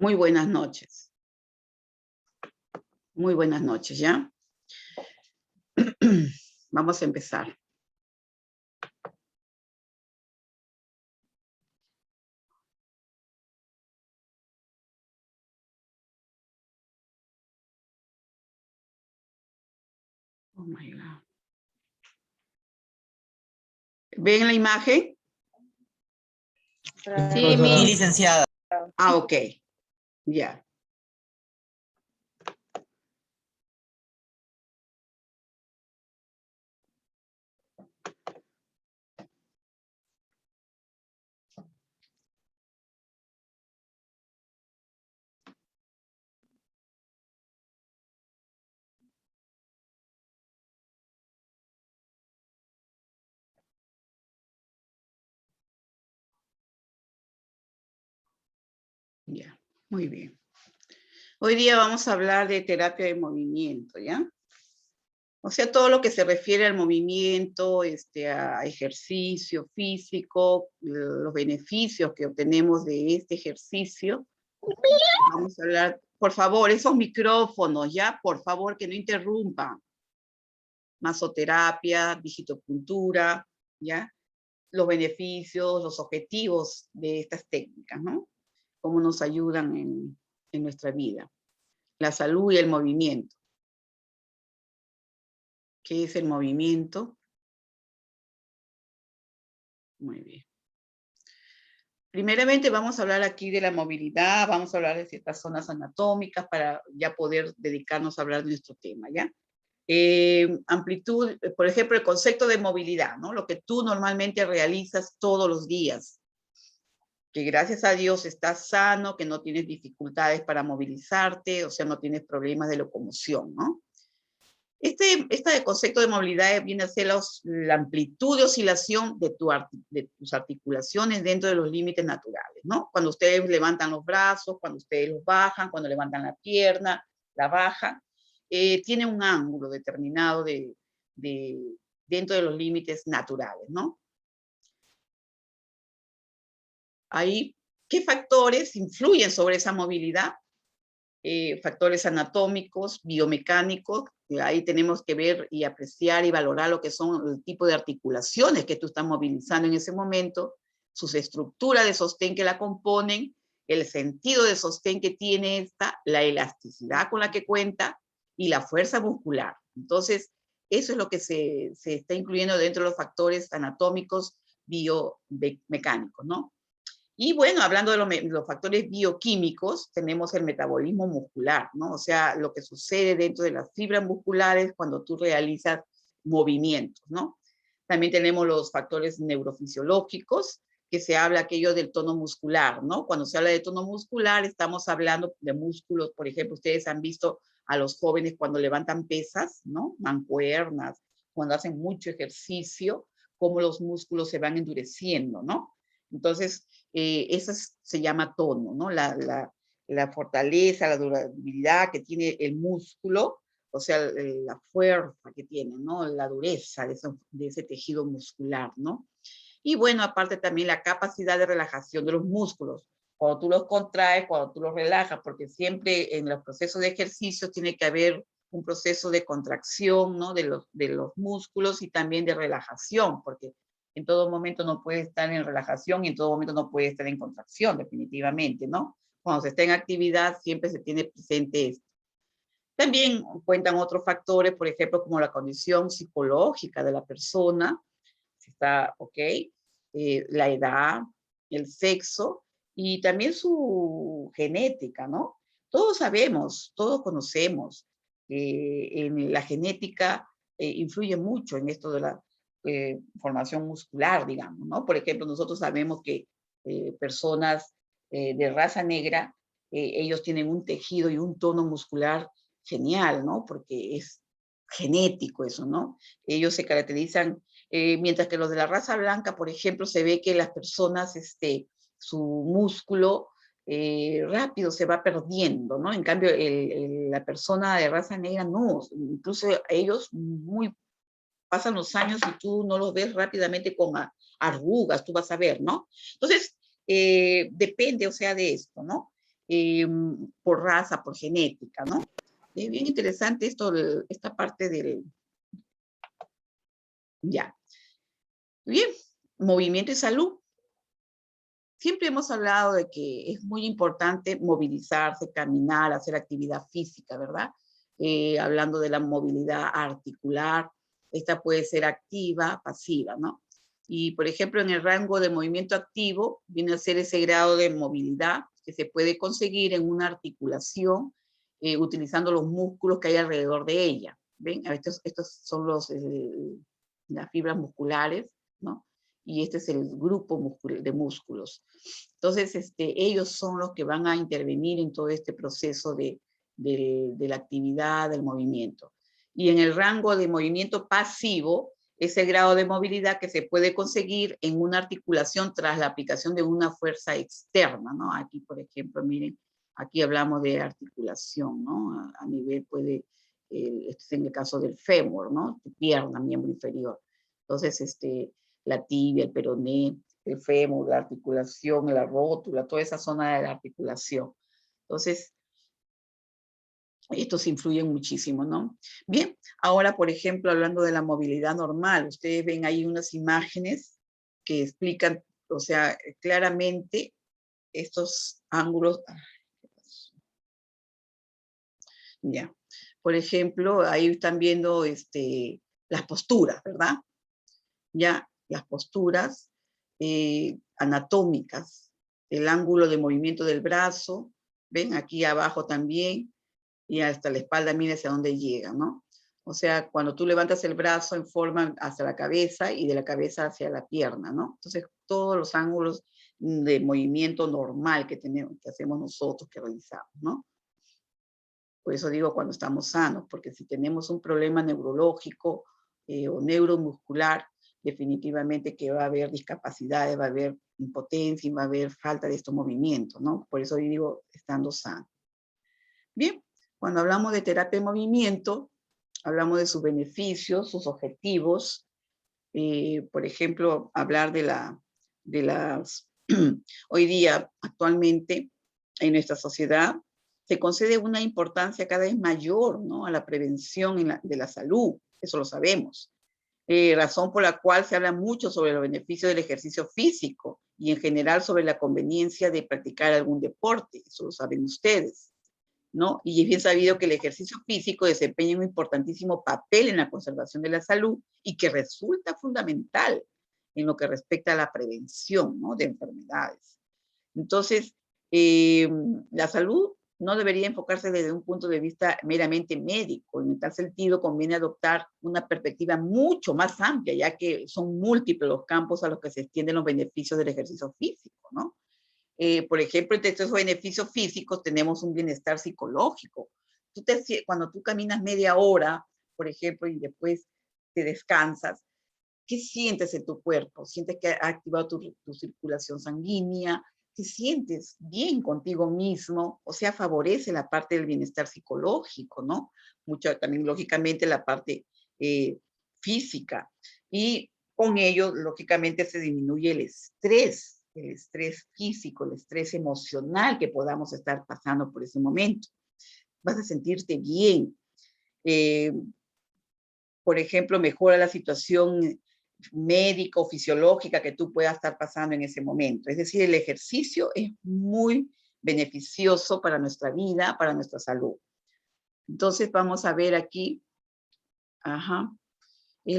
Muy buenas noches. Muy buenas noches, ¿ya? Vamos a empezar. Oh my God. ¿Ven la imagen? Sí, licenciada. Ah, ok. Ya. Ya, muy bien. Hoy día vamos a hablar de terapia de movimiento, ¿ya? O sea, todo lo que se refiere al movimiento, a ejercicio físico, los beneficios que obtenemos de este ejercicio. Vamos a hablar, por favor, esos micrófonos, ¿ya? Por favor, que no interrumpan. Masoterapia, digitopuntura, ¿ya? Los beneficios, los objetivos de estas técnicas, ¿no? Cómo nos ayudan en nuestra vida. La salud y el movimiento. ¿Qué es el movimiento? Muy bien. Primeramente vamos a hablar aquí de la movilidad, vamos a hablar de ciertas zonas anatómicas para ya poder dedicarnos a hablar de nuestro tema, ¿ya? Amplitud, por ejemplo, el concepto de movilidad, ¿no? Lo que tú normalmente realizas todos los días, que gracias a Dios estás sano, que no tienes dificultades para movilizarte, o sea, no tienes problemas de locomoción, ¿no? Este concepto de movilidad viene a ser la amplitud de oscilación de tus articulaciones dentro de los límites naturales, ¿no? Cuando ustedes levantan los brazos, cuando ustedes los bajan, cuando levantan la pierna, la bajan, tiene un ángulo determinado dentro de los límites naturales, ¿no? Ahí, ¿qué factores influyen sobre esa movilidad? Factores anatómicos, biomecánicos, ahí tenemos que ver y apreciar y valorar lo que son el tipo de articulaciones que tú estás movilizando en ese momento, sus estructuras de sostén que la componen, el sentido de sostén que tiene esta, la elasticidad con la que cuenta y la fuerza muscular. Entonces, eso es lo que se está incluyendo dentro de los factores anatómicos biomecánicos, ¿no? Y bueno, hablando de los factores bioquímicos, tenemos el metabolismo muscular, ¿no? O sea, lo que sucede dentro de las fibras musculares cuando tú realizas movimientos, ¿no? También tenemos los factores neurofisiológicos, que se habla aquello del tono muscular, ¿no? Cuando se habla de tono muscular, estamos hablando de músculos, por ejemplo, ustedes han visto a los jóvenes cuando levantan pesas, ¿no? Mancuernas, cuando hacen mucho ejercicio, cómo los músculos se van endureciendo, ¿no? Entonces, eso se llama tono, ¿no? La fortaleza, la durabilidad que tiene el músculo, o sea, la fuerza que tiene, ¿no? La dureza de ese tejido muscular, ¿no? Y bueno, aparte también la capacidad de relajación de los músculos. Cuando tú los contraes, cuando tú los relajas, porque siempre en los procesos de ejercicio tiene que haber un proceso de contracción, ¿no? De los músculos y también de relajación, porque en todo momento no puede estar en relajación y en todo momento no puede estar en contracción, definitivamente, ¿no? Cuando se está en actividad siempre se tiene presente esto. También cuentan otros factores, por ejemplo, como la condición psicológica de la persona, si está ok, la edad, el sexo y también su genética, ¿no? Todos sabemos, todos conocemos que la genética influye mucho en esto de la formación muscular, digamos, ¿no? Por ejemplo, nosotros sabemos que personas de raza negra, ellos tienen un tejido y un tono muscular genial, ¿no? Porque es genético eso, ¿no? Ellos se caracterizan, mientras que los de la raza blanca, por ejemplo, se ve que las personas, su músculo rápido se va perdiendo, ¿no? En cambio, la persona de raza negra no, incluso ellos pasan los años y tú no los ves rápidamente con arrugas, tú vas a ver, ¿no? Entonces, depende, o sea, de esto, ¿no? por raza, por genética, ¿no? Es bien interesante esto, esta parte del... Ya. Bien, movimiento y salud. Siempre hemos hablado de que es muy importante movilizarse, caminar, hacer actividad física, ¿verdad? Hablando de la movilidad articular, esta puede ser activa, pasiva, ¿no? Y, por ejemplo, en el rango de movimiento activo, viene a ser ese grado de movilidad que se puede conseguir en una articulación utilizando los músculos que hay alrededor de ella. ¿Ven? Estos son las fibras musculares, ¿no? Y este es el grupo de músculos. Entonces, ellos son los que van a intervenir en todo este proceso de la actividad, del movimiento. Y en el rango de movimiento pasivo, es el grado de movilidad que se puede conseguir en una articulación tras la aplicación de una fuerza externa, ¿no? Aquí, por ejemplo, miren, aquí hablamos de articulación, ¿no? A nivel puede, este es en el caso del fémur, ¿no? Tu pierna, miembro inferior. Entonces, la tibia, el peroné, el fémur, la articulación, la rótula, toda esa zona de la articulación. Entonces, estos influyen muchísimo, ¿no? Bien, ahora, por ejemplo, hablando de la movilidad normal, ustedes ven ahí unas imágenes que explican, o sea, claramente estos ángulos. Ya, por ejemplo, ahí están viendo las posturas, ¿verdad? Ya, las posturas anatómicas, el ángulo de movimiento del brazo, ven aquí abajo también, y hasta la espalda, mira hacia dónde llega, ¿no? O sea, cuando tú levantas el brazo en forma hacia la cabeza y de la cabeza hacia la pierna, ¿no? Entonces, todos los ángulos de movimiento normal que tenemos, que hacemos nosotros, que realizamos, ¿no? Por eso digo cuando estamos sanos, porque si tenemos un problema neurológico o neuromuscular, definitivamente que va a haber discapacidades, va a haber impotencia y va a haber falta de estos movimientos, ¿no? Por eso digo, estando sano. Bien, cuando hablamos de terapia de movimiento, hablamos de sus beneficios, sus objetivos, por ejemplo, hablar de las, hoy día, actualmente, en nuestra sociedad, se concede una importancia cada vez mayor, ¿no? A la prevención de la salud, eso lo sabemos. Razón por la cual se habla mucho sobre los beneficios del ejercicio físico y en general sobre la conveniencia de practicar algún deporte, eso lo saben ustedes, ¿no? Y es bien sabido que el ejercicio físico desempeña un importantísimo papel en la conservación de la salud y que resulta fundamental en lo que respecta a la prevención, ¿no? De enfermedades. Entonces, la salud no debería enfocarse desde un punto de vista meramente médico. En tal sentido, conviene adoptar una perspectiva mucho más amplia, ya que son múltiples los campos a los que se extienden los beneficios del ejercicio físico, ¿no? Por ejemplo, entre estos beneficios físicos tenemos un bienestar psicológico. Cuando tú caminas media hora, por ejemplo, y después te descansas, ¿qué sientes en tu cuerpo? ¿Sientes que ha activado tu circulación sanguínea? ¿Te sientes bien contigo mismo? O sea, favorece la parte del bienestar psicológico, ¿no? Mucho también, lógicamente, la parte física. Y con ello, lógicamente, se disminuye el estrés físico, el estrés emocional que podamos estar pasando por ese momento. Vas a sentirte bien. Por ejemplo, mejora la situación médico, fisiológica que tú puedas estar pasando en ese momento. Es decir, el ejercicio es muy beneficioso para nuestra vida, para nuestra salud. Entonces vamos a ver aquí, ¿qué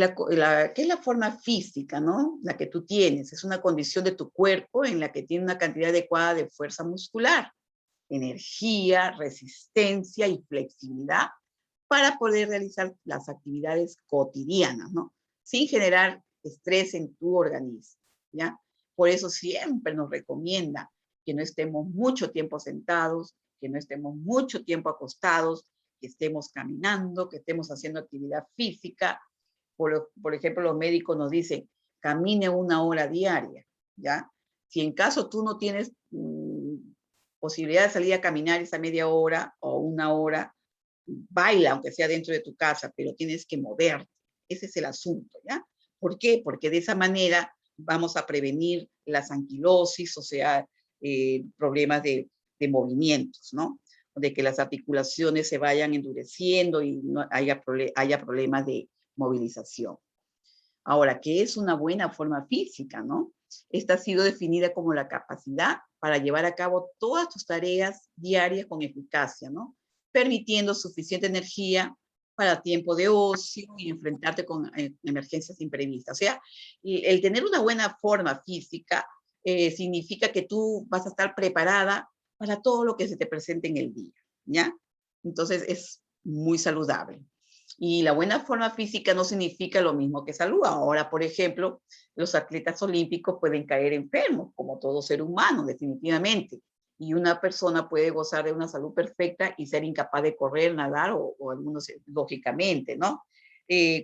es la forma física, no? La que tú tienes, es una condición de tu cuerpo en la que tiene una cantidad adecuada de fuerza muscular, energía, resistencia y flexibilidad para poder realizar las actividades cotidianas, ¿no? Sin generar estrés en tu organismo, ¿ya? Por eso siempre nos recomienda que no estemos mucho tiempo sentados, que no estemos mucho tiempo acostados, que estemos caminando, que estemos haciendo actividad física. Por ejemplo, los médicos nos dicen, camine 1 hora diaria, ¿ya? Si en caso tú no tienes posibilidad de salir a caminar esa media hora o 1 hora, baila, aunque sea dentro de tu casa, pero tienes que moverte. Ese es el asunto, ¿ya? ¿Por qué? Porque de esa manera vamos a prevenir las anquilosis, o sea, problemas de de movimientos, ¿no? De que las articulaciones se vayan endureciendo y no haya problemas de movilización. Ahora, ¿qué es una buena forma física, no? Esta ha sido definida como la capacidad para llevar a cabo todas tus tareas diarias con eficacia, ¿no? Permitiendo suficiente energía para tiempo de ocio y enfrentarte con emergencias imprevistas. O sea, el tener una buena forma física significa que tú vas a estar preparada para todo lo que se te presente en el día, ¿ya? Entonces es muy saludable. Y la buena forma física no significa lo mismo que salud. Ahora, por ejemplo, los atletas olímpicos pueden caer enfermos, como todo ser humano, definitivamente. Y una persona puede gozar de una salud perfecta y ser incapaz de correr, nadar o algunos, lógicamente, ¿no?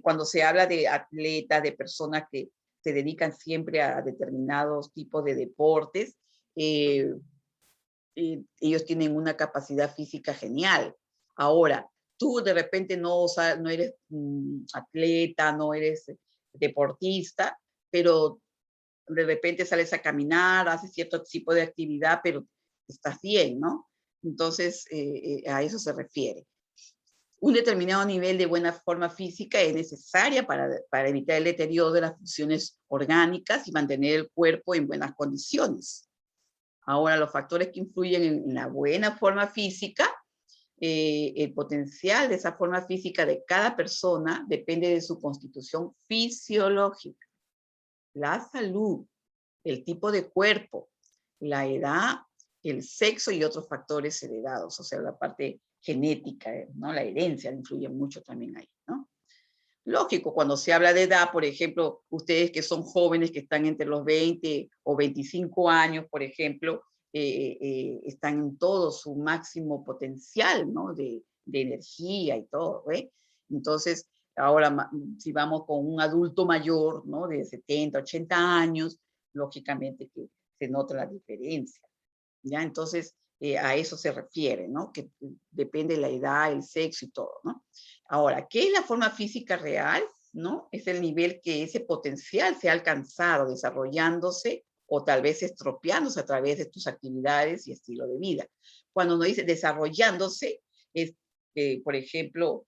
Cuando se habla de atletas, de personas que se dedican siempre a determinados tipos de deportes, eh, ellos tienen una capacidad física genial. Ahora, tú de repente no eres atleta, no eres deportista, pero de repente sales a caminar, haces cierto tipo de actividad, pero estás bien, ¿no? Entonces, a eso se refiere. Un determinado nivel de buena forma física es necesaria para evitar el deterioro de las funciones orgánicas y mantener el cuerpo en buenas condiciones. Ahora, los factores que influyen en la buena forma física, el potencial de esa forma física de cada persona depende de su constitución fisiológica, la salud, el tipo de cuerpo, la edad, el sexo y otros factores heredados, o sea, la parte genética, ¿no? La herencia influye mucho también ahí, ¿no? Lógico, cuando se habla de edad, por ejemplo, ustedes que son jóvenes, que están entre los 20 o 25 años, por ejemplo, están en todo su máximo potencial, ¿no? De energía y todo, ¿eh? Entonces, ahora, si vamos con un adulto mayor, ¿no? De 70, 80 años, lógicamente que se nota la diferencia, ¿ya? Entonces, a eso se refiere, ¿no? Que depende de la edad, el sexo y todo, ¿no? Ahora, ¿qué es la forma física real? ¿No? Es el nivel que ese potencial se ha alcanzado desarrollándose o tal vez estropeándose a través de tus actividades y estilo de vida. Cuando uno dice desarrollándose, es, por ejemplo,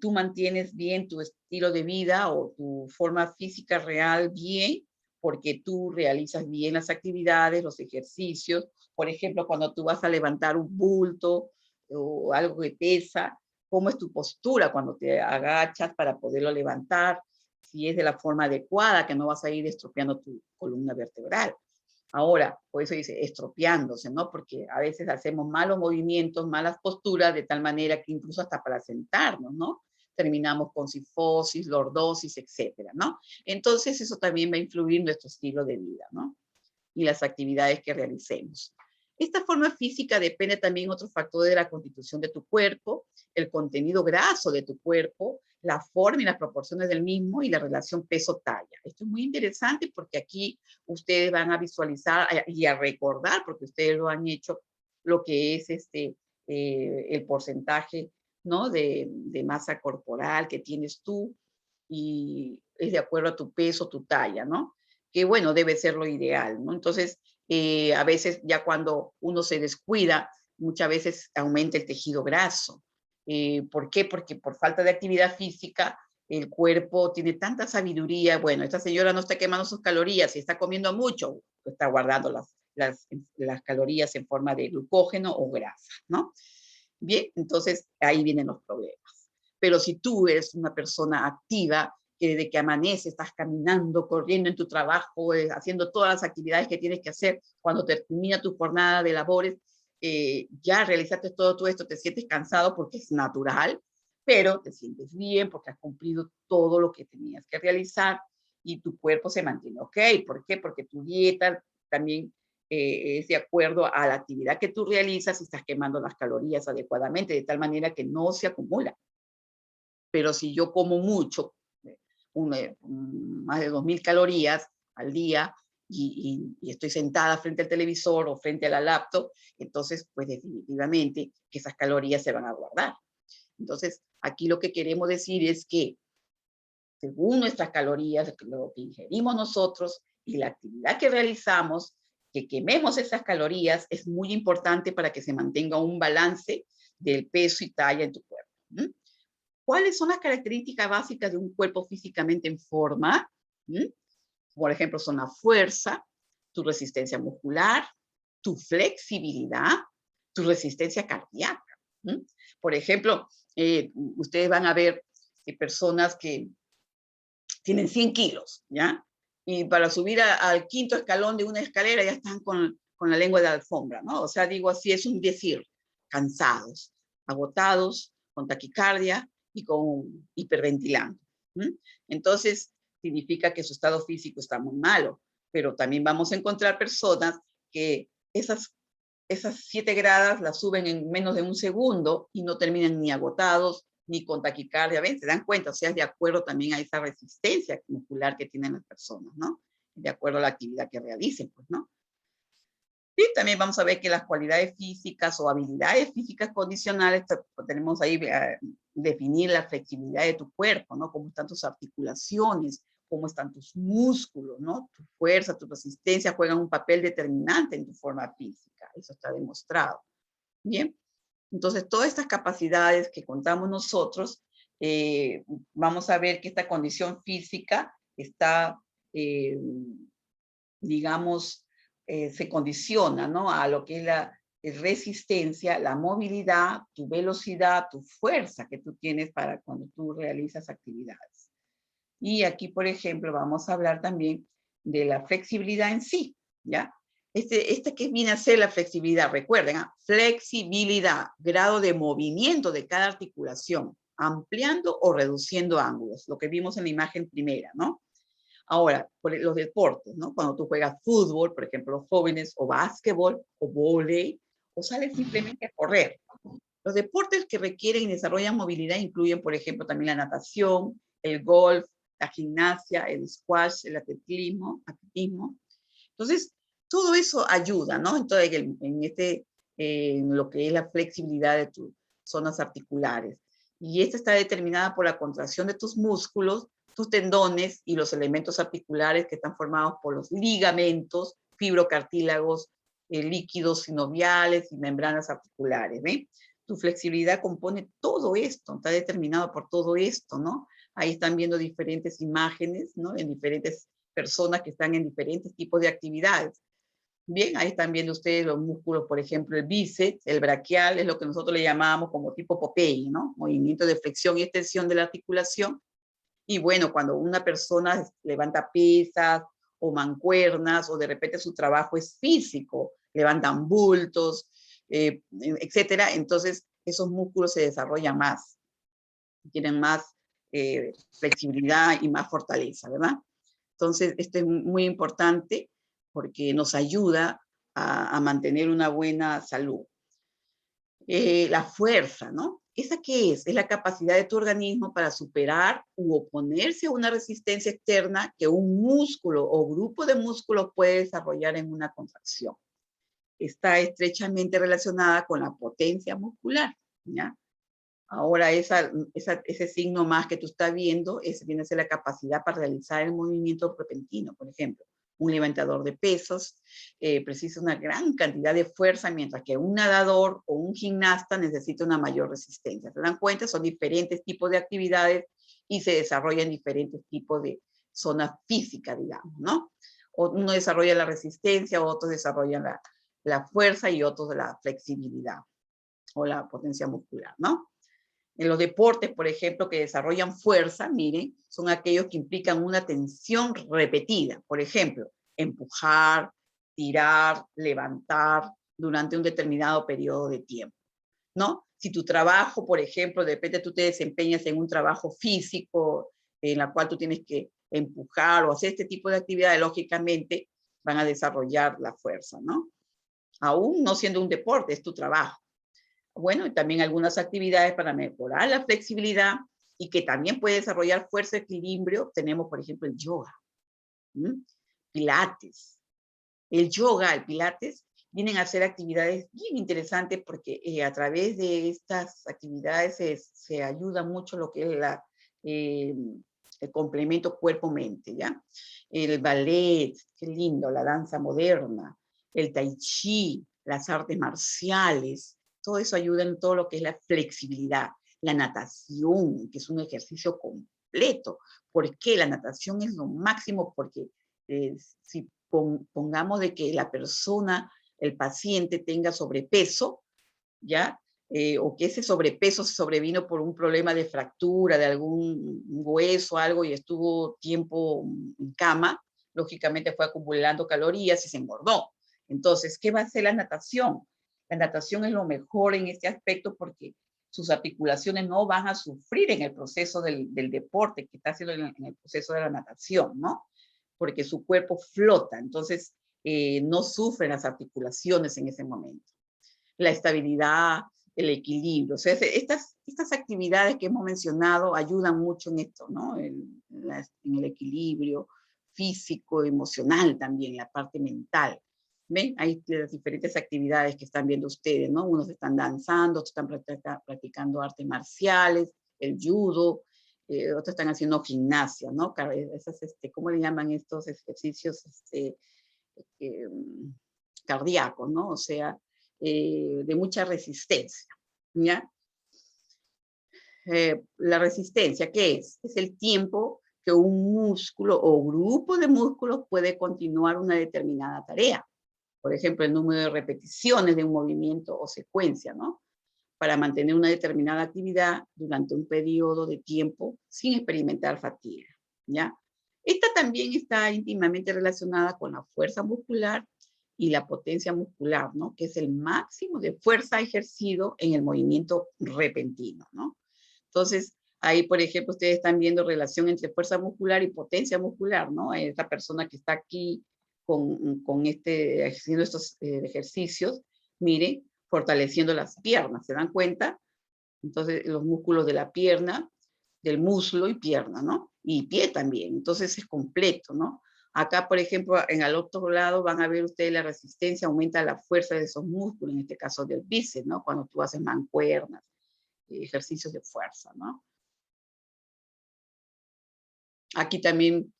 tú mantienes bien tu estilo de vida o tu forma física real bien, porque tú realizas bien las actividades, los ejercicios. Por ejemplo, cuando tú vas a levantar un bulto o algo que pesa, cómo es tu postura cuando te agachas para poderlo levantar, si es de la forma adecuada, que no vas a ir estropeando tu columna vertebral. Ahora, por eso dice estropeándose, ¿no? Porque a veces hacemos malos movimientos, malas posturas, de tal manera que incluso hasta para sentarnos, ¿no? Terminamos con cifosis, lordosis, etcétera, ¿no? Entonces, eso también va a influir en nuestro estilo de vida, ¿no? Y las actividades que realicemos. Esta forma física depende también de otros factores de la constitución de tu cuerpo, el contenido graso de tu cuerpo, la forma y las proporciones del mismo y la relación peso-talla. Esto es muy interesante porque aquí ustedes van a visualizar y a recordar, porque ustedes lo han hecho, lo que es el porcentaje, ¿no? de masa corporal que tienes tú y es de acuerdo a tu peso, tu talla, ¿no? Que bueno, debe ser lo ideal, ¿no? Entonces, a veces ya cuando uno se descuida, muchas veces aumenta el tejido graso. ¿Por qué? Porque por falta de actividad física, el cuerpo tiene tanta sabiduría. Bueno, esta señora no está quemando sus calorías y está comiendo mucho, está guardando las calorías en forma de glucógeno o grasa, ¿no? Bien, entonces ahí vienen los problemas. Pero si tú eres una persona activa, que desde que amanece estás caminando, corriendo en tu trabajo, haciendo todas las actividades que tienes que hacer, cuando termina tu jornada de labores, ya realizaste todo esto, te sientes cansado porque es natural, pero te sientes bien porque has cumplido todo lo que tenías que realizar y tu cuerpo se mantiene ok. ¿Por qué? Porque tu dieta también es de acuerdo a la actividad que tú realizas y estás quemando las calorías adecuadamente, de tal manera que no se acumula. Pero si yo como mucho, más de 2000 calorías al día y estoy sentada frente al televisor o frente a la laptop, entonces pues definitivamente que esas calorías se van a guardar. Entonces aquí lo que queremos decir es que según nuestras calorías, lo que ingerimos nosotros y la actividad que realizamos, que quememos esas calorías es muy importante para que se mantenga un balance del peso y talla en tu cuerpo. ¿Cuáles son las características básicas de un cuerpo físicamente en forma? Por ejemplo, son la fuerza, tu resistencia muscular, tu flexibilidad, tu resistencia cardíaca. Por ejemplo, ustedes van a ver personas que tienen 100 kilos, ¿ya? Y para subir al quinto escalón de una escalera ya están con la lengua de la alfombra, ¿no? O sea, digo así, es un decir, cansados, agotados, con taquicardia y con hiperventilando. Entonces, significa que su estado físico está muy malo, pero también vamos a encontrar personas que esas 7 gradas las suben en menos de un segundo y no terminan ni agotados ni con taquicardia. ¿Ven? Se dan cuenta, o sea, es de acuerdo también a esa resistencia muscular que tienen las personas, ¿no? De acuerdo a la actividad que realicen, pues, ¿no? Y también vamos a ver que las cualidades físicas o habilidades físicas condicionales, tenemos ahí definir la flexibilidad de tu cuerpo, ¿no? Cómo están tus articulaciones, cómo están tus músculos, ¿no? Tu fuerza, tu resistencia juegan un papel determinante en tu forma física. Eso está demostrado. Bien. Entonces, todas estas capacidades que contamos nosotros, vamos a ver que esta condición física está, digamos, se condiciona, ¿no? A lo que es la resistencia, la movilidad, tu velocidad, tu fuerza que tú tienes para cuando tú realizas actividades. Y aquí, por ejemplo, vamos a hablar también de la flexibilidad en sí, ¿ya? Que viene a ser la flexibilidad, recuerden, flexibilidad, grado de movimiento de cada articulación, ampliando o reduciendo ángulos, lo que vimos en la imagen primera, ¿no? Ahora, por los deportes, ¿no? Cuando tú juegas fútbol, por ejemplo, los jóvenes, o básquetbol, o vóley, o sales simplemente a correr. Los deportes que requieren y desarrollan movilidad incluyen, por ejemplo, también la natación, el golf, la gimnasia, el squash, el atletismo. Entonces, todo eso ayuda, ¿no? Entonces, en lo que es la flexibilidad de tus zonas articulares. Y esta está determinada por la contracción de tus músculos, tus tendones y los elementos articulares que están formados por los ligamentos, fibrocartílagos, líquidos sinoviales y membranas articulares, ¿ven? Tu flexibilidad compone todo esto, está determinado por todo esto, ¿no? Ahí están viendo diferentes imágenes, ¿no? En diferentes personas que están en diferentes tipos de actividades. Bien, ahí están viendo ustedes los músculos, por ejemplo, el bíceps, el braquial, es lo que nosotros le llamamos como tipo Popeye, ¿no? Movimiento de flexión y extensión de la articulación. Y bueno, cuando una persona levanta pesas o mancuernas, o de repente su trabajo es físico, levantan bultos, etcétera, entonces esos músculos se desarrollan más, tienen más flexibilidad y más fortaleza, ¿verdad? Entonces, esto es muy importante porque nos ayuda a mantener una buena salud. La fuerza, ¿no? ¿Esa qué es? Es la capacidad de tu organismo para superar u oponerse a una resistencia externa que un músculo o grupo de músculos puede desarrollar en una contracción. Está estrechamente relacionada con la potencia muscular, ¿ya? Ahora, ese signo más que tú estás viendo, viene a ser la capacidad para realizar el movimiento repentino, por ejemplo. Un levantador de pesos precisa una gran cantidad de fuerza, mientras que un nadador o un gimnasta necesita una mayor resistencia. ¿Se dan cuenta? Son diferentes tipos de actividades y se desarrollan diferentes tipos de zonas físicas, digamos, ¿no? Uno desarrolla la resistencia, otros desarrollan la fuerza y otros la flexibilidad o la potencia muscular, ¿no? En los deportes, por ejemplo, que desarrollan fuerza, miren, son aquellos que implican una tensión repetida. Por ejemplo, empujar, tirar, levantar durante un determinado periodo de tiempo, ¿no? Si tu trabajo, por ejemplo, de repente tú te desempeñas en un trabajo físico en la cual tú tienes que empujar o hacer este tipo de actividades, lógicamente van a desarrollar la fuerza, ¿no? Aún no siendo un deporte, es tu trabajo. Bueno, y también algunas actividades para mejorar la flexibilidad y que también puede desarrollar fuerza y equilibrio. Tenemos, por ejemplo, el yoga, pilates. El yoga, el pilates, vienen a ser actividades bien interesantes porque a través de estas actividades se ayuda mucho lo que es el complemento cuerpo-mente, ¿ya? El ballet, qué lindo, la danza moderna, el tai chi, las artes marciales, todo eso ayuda en todo lo que es la flexibilidad. La natación, que es un ejercicio completo. ¿Por qué? La natación es lo máximo porque si pongamos de que la persona, el paciente tenga sobrepeso, ¿ya? O que ese sobrepeso se sobrevino por un problema de fractura de algún hueso o algo y estuvo tiempo en cama, lógicamente fue acumulando calorías y se engordó. Entonces, ¿qué va a hacer la natación? La natación es lo mejor en este aspecto porque sus articulaciones no van a sufrir en el proceso del deporte que está haciendo en el proceso de la natación, ¿no? Porque su cuerpo flota, entonces no sufren las articulaciones en ese momento. La estabilidad, el equilibrio. O sea, estas actividades que hemos mencionado ayudan mucho en esto, ¿no? En el equilibrio físico, emocional también, la parte mental. ¿Ven? Hay las diferentes actividades que están viendo ustedes, ¿no? Unos están danzando, otros están practicando artes marciales, el judo, otros están haciendo gimnasia, ¿no? Esas, ¿cómo le llaman estos ejercicios eh, cardíacos, ¿no? O sea, de mucha resistencia, ¿ya? La resistencia, ¿qué es? Es el tiempo que un músculo o grupo de músculos puede continuar una determinada tarea. Por ejemplo, el número de repeticiones de un movimiento o secuencia, ¿no? Para mantener una determinada actividad durante un periodo de tiempo sin experimentar fatiga, ¿ya? Esta también está íntimamente relacionada con la fuerza muscular y la potencia muscular, ¿no? Que es el máximo de fuerza ejercido en el movimiento repentino, ¿no? Entonces, ahí, por ejemplo, ustedes están viendo relación entre fuerza muscular y potencia muscular, ¿no? Esta persona que está aquí haciendo estos ejercicios, mire, fortaleciendo las piernas, ¿se dan cuenta? Entonces, los músculos de la pierna, del muslo y pierna, ¿no? Y pie también, entonces es completo, ¿no? Acá, por ejemplo, en el otro lado van a ver ustedes la resistencia, aumenta la fuerza de esos músculos, en este caso del bíceps, ¿no? Cuando tú haces mancuernas, ejercicios de fuerza, ¿no? Aquí también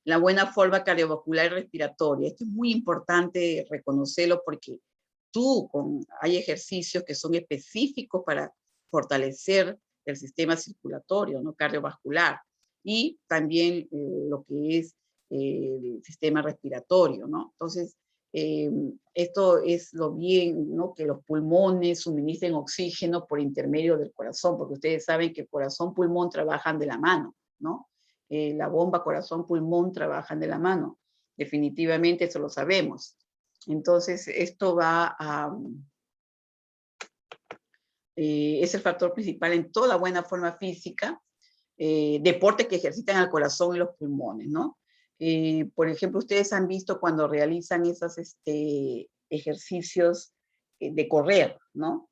la buena forma cardiovascular y respiratoria. Esto es muy importante reconocerlo porque hay ejercicios que son específicos para fortalecer el sistema circulatorio, ¿no? Cardiovascular, y también lo que es el sistema respiratorio, ¿no? Entonces, esto es lo bien, ¿no? Que los pulmones suministren oxígeno por intermedio del corazón, porque ustedes saben que corazón-pulmón trabajan de la mano, ¿no? La bomba corazón-pulmón trabajan de la mano. Definitivamente eso lo sabemos. Entonces, esto es el factor principal en toda buena forma física, deportes que ejercitan el corazón y los pulmones, ¿no? Por ejemplo, ustedes han visto cuando realizan esos ejercicios de correr, ¿no?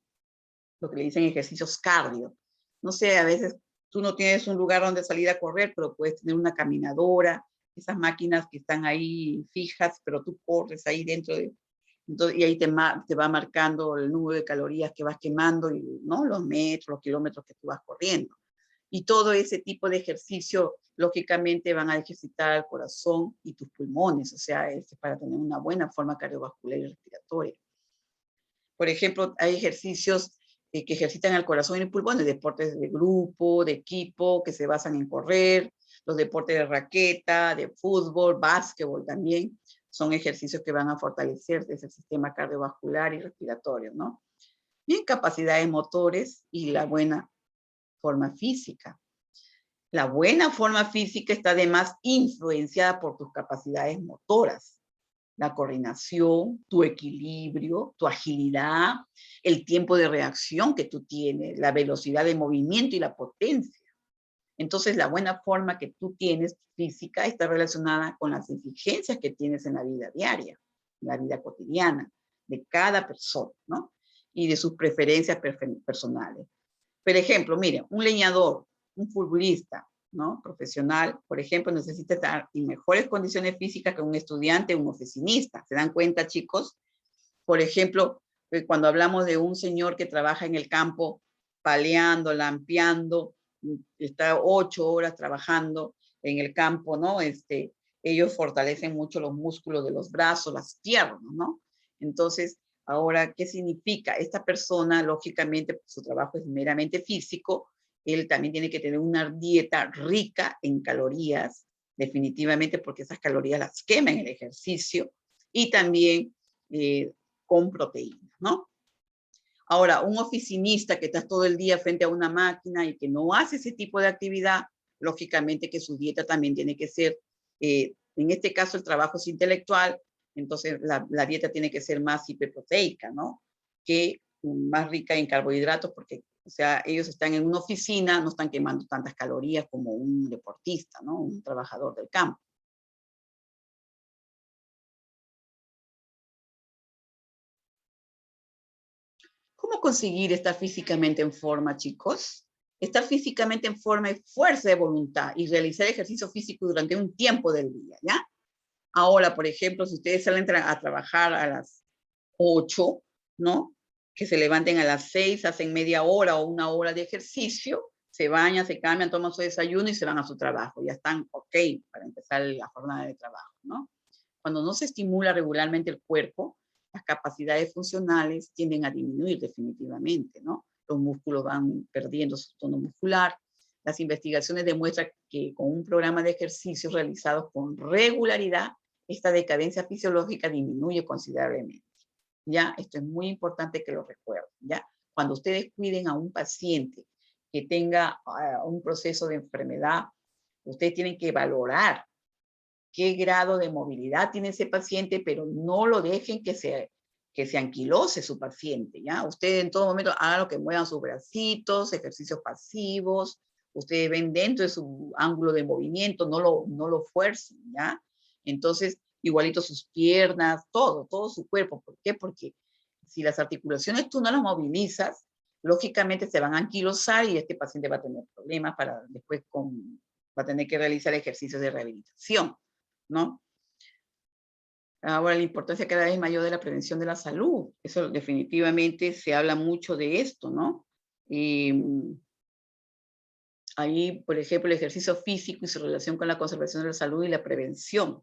Lo que le dicen ejercicios cardio. No sé, a veces tú no tienes un lugar donde salir a correr, pero puedes tener una caminadora, esas máquinas que están ahí fijas, pero tú corres ahí dentro de... Entonces, y ahí te va marcando el número de calorías que vas quemando, y, ¿no? Los metros, los kilómetros que tú vas corriendo. Y todo ese tipo de ejercicio, lógicamente, van a ejercitar el corazón y tus pulmones, o sea, es para tener una buena forma cardiovascular y respiratoria. Por ejemplo, hay ejercicios que ejercitan el corazón y el pulmón, deportes de grupo, de equipo, que se basan en correr, los deportes de raqueta, de fútbol, básquetbol también, son ejercicios que van a fortalecer ese sistema cardiovascular y respiratorio, ¿no? Bien, capacidades motores y la buena forma física. La buena forma física está además influenciada por tus capacidades motoras, la coordinación, tu equilibrio, tu agilidad, el tiempo de reacción que tú tienes, la velocidad de movimiento y la potencia. Entonces, la buena forma que tú tienes física está relacionada con las exigencias que tienes en la vida diaria, en la vida cotidiana, de cada persona, ¿no? Y de sus preferencias personales. Por ejemplo, mire, un leñador, un futbolista, ¿no? Profesional, por ejemplo, necesita estar en mejores condiciones físicas que un estudiante, un oficinista. ¿Se dan cuenta, chicos? Por ejemplo, cuando hablamos de un señor que trabaja en el campo, paleando, lampeando, está 8 horas trabajando en el campo, ¿no? ellos fortalecen mucho los músculos de los brazos, las piernas, ¿no? Entonces, ahora, ¿qué significa? Esta persona, lógicamente, pues, su trabajo es meramente físico, él también tiene que tener una dieta rica en calorías, definitivamente, porque esas calorías las quema en el ejercicio, y también con proteínas, ¿no? Ahora, un oficinista que está todo el día frente a una máquina y que no hace ese tipo de actividad, lógicamente que su dieta también tiene que ser, en este caso el trabajo es intelectual, entonces la dieta tiene que ser más hiperproteica, ¿no? Que más rica en carbohidratos, porque, o sea, ellos están en una oficina, no están quemando tantas calorías como un deportista, ¿no? Un trabajador del campo. ¿Cómo conseguir estar físicamente en forma, chicos? Estar físicamente en forma es fuerza de voluntad y realizar ejercicio físico durante un tiempo del día, ¿ya? Ahora, por ejemplo, si ustedes salen a trabajar a las 8, ¿no? Que se levanten a las 6, hacen media hora o una hora de ejercicio, se bañan, se cambian, toman su desayuno y se van a su trabajo. Ya están ok para empezar la jornada de trabajo, ¿no? Cuando no se estimula regularmente el cuerpo, las capacidades funcionales tienden a disminuir definitivamente, ¿no? Los músculos van perdiendo su tono muscular. Las investigaciones demuestran que con un programa de ejercicios realizados con regularidad, esta decadencia fisiológica disminuye considerablemente. ¿Ya? Esto es muy importante que lo recuerden, ¿ya? Cuando ustedes cuiden a un paciente que tenga un proceso de enfermedad, ustedes tienen que valorar qué grado de movilidad tiene ese paciente, pero no lo dejen que se anquilose su paciente, ¿ya? Ustedes en todo momento hagan lo que muevan sus bracitos, ejercicios pasivos, ustedes ven dentro de su ángulo de movimiento, no lo fuercen, ¿ya? Entonces, igualito sus piernas, todo su cuerpo. ¿Por qué? Porque si las articulaciones tú no las movilizas, lógicamente se van a anquilosar y este paciente va a tener problemas para después va a tener que realizar ejercicios de rehabilitación, ¿no? Ahora, la importancia cada vez mayor de la prevención de la salud. Eso definitivamente se habla mucho de esto, ¿no? Y ahí, por ejemplo, el ejercicio físico y su relación con la conservación de la salud y la prevención.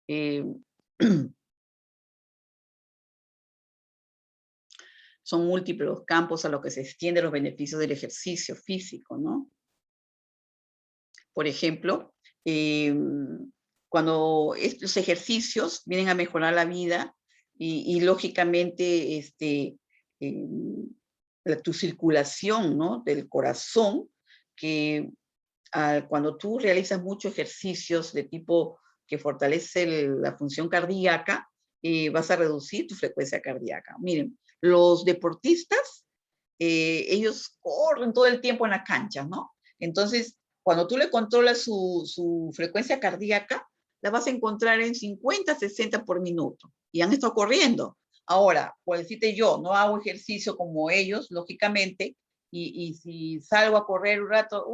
Eh, son múltiples los campos a los que se extienden los beneficios del ejercicio físico, ¿no? Por ejemplo, cuando estos ejercicios vienen a mejorar la vida y lógicamente tu circulación, ¿no? Del corazón, que cuando tú realizas muchos ejercicios de tipo que fortalece la función cardíaca, vas a reducir tu frecuencia cardíaca. Miren, los deportistas, ellos corren todo el tiempo en la cancha, ¿no? Entonces, cuando tú le controlas su frecuencia cardíaca, la vas a encontrar en 50, 60 por minuto. Y han estado corriendo. Ahora, por decirte yo, no hago ejercicio como ellos, lógicamente, y si salgo a correr un rato,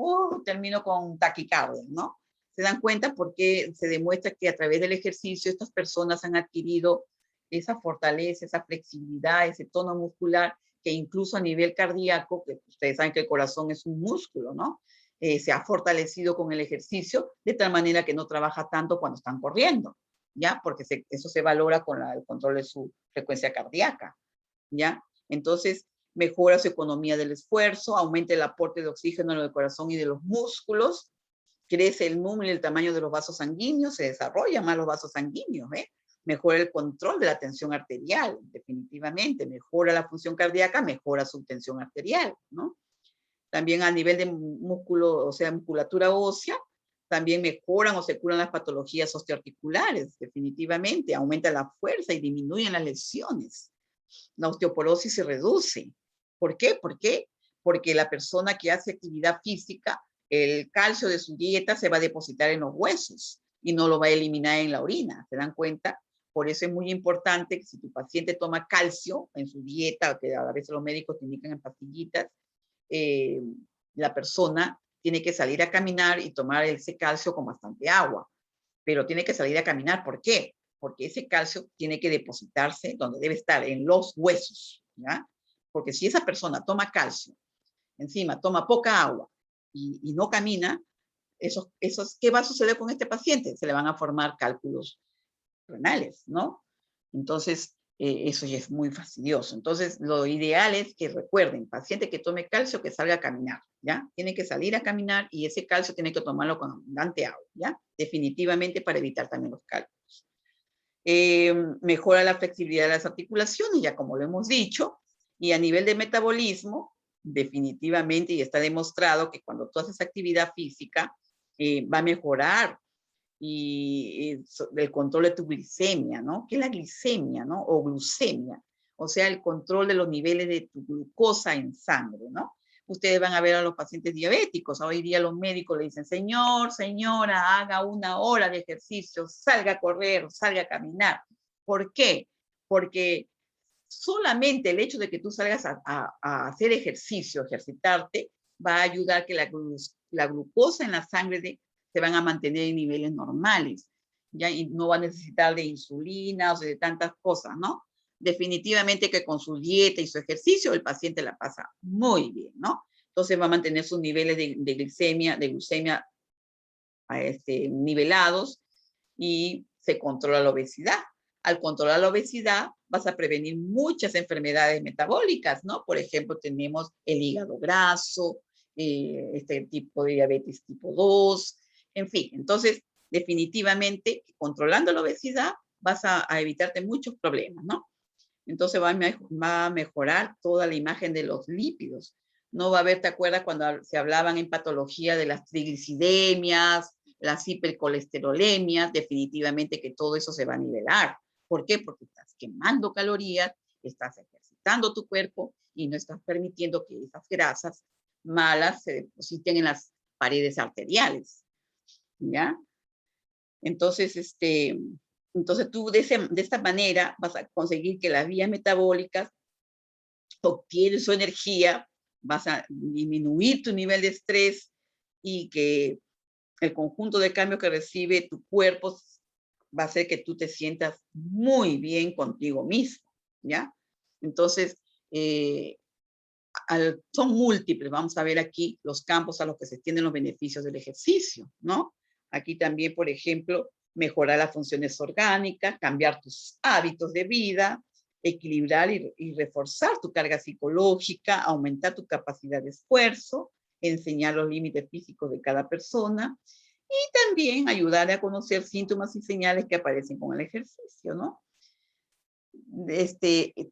termino con taquicardia, ¿no? Se dan cuenta porque se demuestra que a través del ejercicio estas personas han adquirido esa fortaleza, esa flexibilidad, ese tono muscular, que incluso a nivel cardíaco, que ustedes saben que el corazón es un músculo, ¿no? Se ha fortalecido con el ejercicio de tal manera que no trabaja tanto cuando están corriendo, ¿ya? Porque eso se valora con el control de su frecuencia cardíaca, ¿ya? Entonces, mejora su economía del esfuerzo, aumenta el aporte de oxígeno en el corazón y de los músculos, crece el número y el tamaño de los vasos sanguíneos, se desarrollan más los vasos sanguíneos, ¿eh? Mejora el control de la tensión arterial, definitivamente, mejora la función cardíaca, mejora su tensión arterial, ¿no? También a nivel de músculo, o sea, musculatura ósea, también mejoran o se curan las patologías osteoarticulares, definitivamente, aumenta la fuerza y disminuyen las lesiones. La osteoporosis se reduce. ¿Por qué? Porque la persona que hace actividad física, el calcio de su dieta se va a depositar en los huesos y no lo va a eliminar en la orina. ¿Se dan cuenta? Por eso es muy importante que si tu paciente toma calcio en su dieta, que a veces los médicos te indican en pastillitas, eh, la persona tiene que salir a caminar y tomar ese calcio con bastante agua. Pero tiene que salir a caminar. ¿Por qué? Porque ese calcio tiene que depositarse donde debe estar, en los huesos, ¿ya? Porque si esa persona toma calcio, encima toma poca agua y no camina, ¿qué va a suceder con este paciente? Se le van a formar cálculos renales, ¿no? Entonces, eso ya es muy fastidioso. Entonces, lo ideal es que recuerden, paciente que tome calcio, que salga a caminar, ¿ya? Tiene que salir a caminar y ese calcio tiene que tomarlo con abundante agua, ¿ya? Definitivamente para evitar también los cálculos. Mejora la flexibilidad de las articulaciones, ya como lo hemos dicho, y a nivel de metabolismo, definitivamente, y está demostrado que cuando tú haces actividad física, va a mejorar el control de tu glicemia, ¿no? ¿Qué es la glicemia, no? O glucemia, o sea, el control de los niveles de tu glucosa en sangre, ¿no? Ustedes van a ver a los pacientes diabéticos, hoy día los médicos le dicen, señor, señora, haga 1 hora de ejercicio, salga a correr, salga a caminar. ¿Por qué? Porque solamente el hecho de que tú salgas a hacer ejercicio, ejercitarte, va a ayudar a que la glucosa en la sangre se van a mantener en niveles normales, ¿ya? Y no va a necesitar de insulina o de tantas cosas, ¿no? Definitivamente que con su dieta y su ejercicio el paciente la pasa muy bien, ¿no? Entonces va a mantener sus niveles de glucemia nivelados y se controla la obesidad. Al controlar la obesidad vas a prevenir muchas enfermedades metabólicas, ¿no? Por ejemplo, tenemos el hígado graso, este tipo de diabetes tipo 2, en fin. Entonces, definitivamente, controlando la obesidad vas a evitarte muchos problemas, ¿no? Entonces va a mejorar toda la imagen de los lípidos. No va a haber, ¿te acuerdas cuando se hablaban en patología de las triglicidemias, las hipercolesterolemias? Definitivamente que todo eso se va a nivelar. ¿Por qué? Porque estás quemando calorías, estás ejercitando tu cuerpo y no estás permitiendo que esas grasas malas se depositen en las paredes arteriales, ¿ya? Entonces, entonces tú de esta manera vas a conseguir que las vías metabólicas obtienen su energía, vas a disminuir tu nivel de estrés y que el conjunto de cambios que recibe tu cuerpo va a hacer que tú te sientas muy bien contigo mismo, ¿ya? Entonces, son múltiples, vamos a ver aquí los campos a los que se extienden los beneficios del ejercicio, ¿no? Aquí también, por ejemplo, mejorar las funciones orgánicas, cambiar tus hábitos de vida, equilibrar y reforzar tu carga psicológica, aumentar tu capacidad de esfuerzo, enseñar los límites físicos de cada persona y también ayudar a conocer síntomas y señales que aparecen con el ejercicio, ¿no?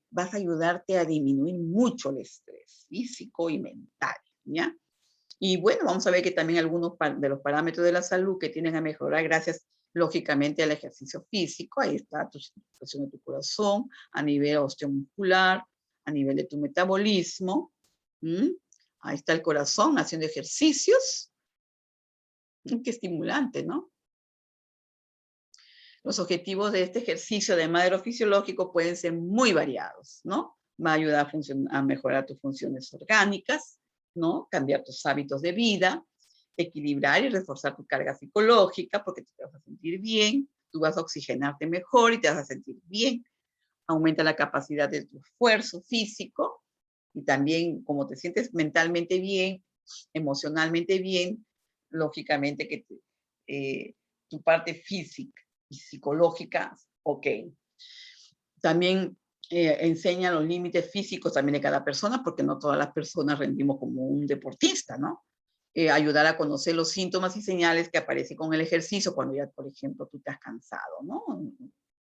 Vas a ayudarte a disminuir mucho el estrés físico y mental, ¿ya? Y bueno, vamos a ver que también algunos de los parámetros de la salud que tienen a mejorar gracias, lógicamente, al ejercicio físico. Ahí está tu situación de tu corazón, a nivel osteomuscular, a nivel de tu metabolismo. Ahí está el corazón haciendo ejercicios. Qué estimulante, ¿no? Los objetivos de este ejercicio, además de lo fisiológico, pueden ser muy variados, ¿no? Va a ayudar a mejorar tus funciones orgánicas, ¿no? Cambiar tus hábitos de vida, equilibrar y reforzar tu carga psicológica, porque te vas a sentir bien, tú vas a oxigenarte mejor y te vas a sentir bien. Aumenta la capacidad de tu esfuerzo físico y también como te sientes mentalmente bien, emocionalmente bien, lógicamente que tu parte física y psicológica, ok. También enseña los límites físicos también de cada persona, porque no todas las personas rendimos como un deportista, ¿no? Ayudar a conocer los síntomas y señales que aparecen con el ejercicio cuando ya, por ejemplo, tú te has cansado, ¿no?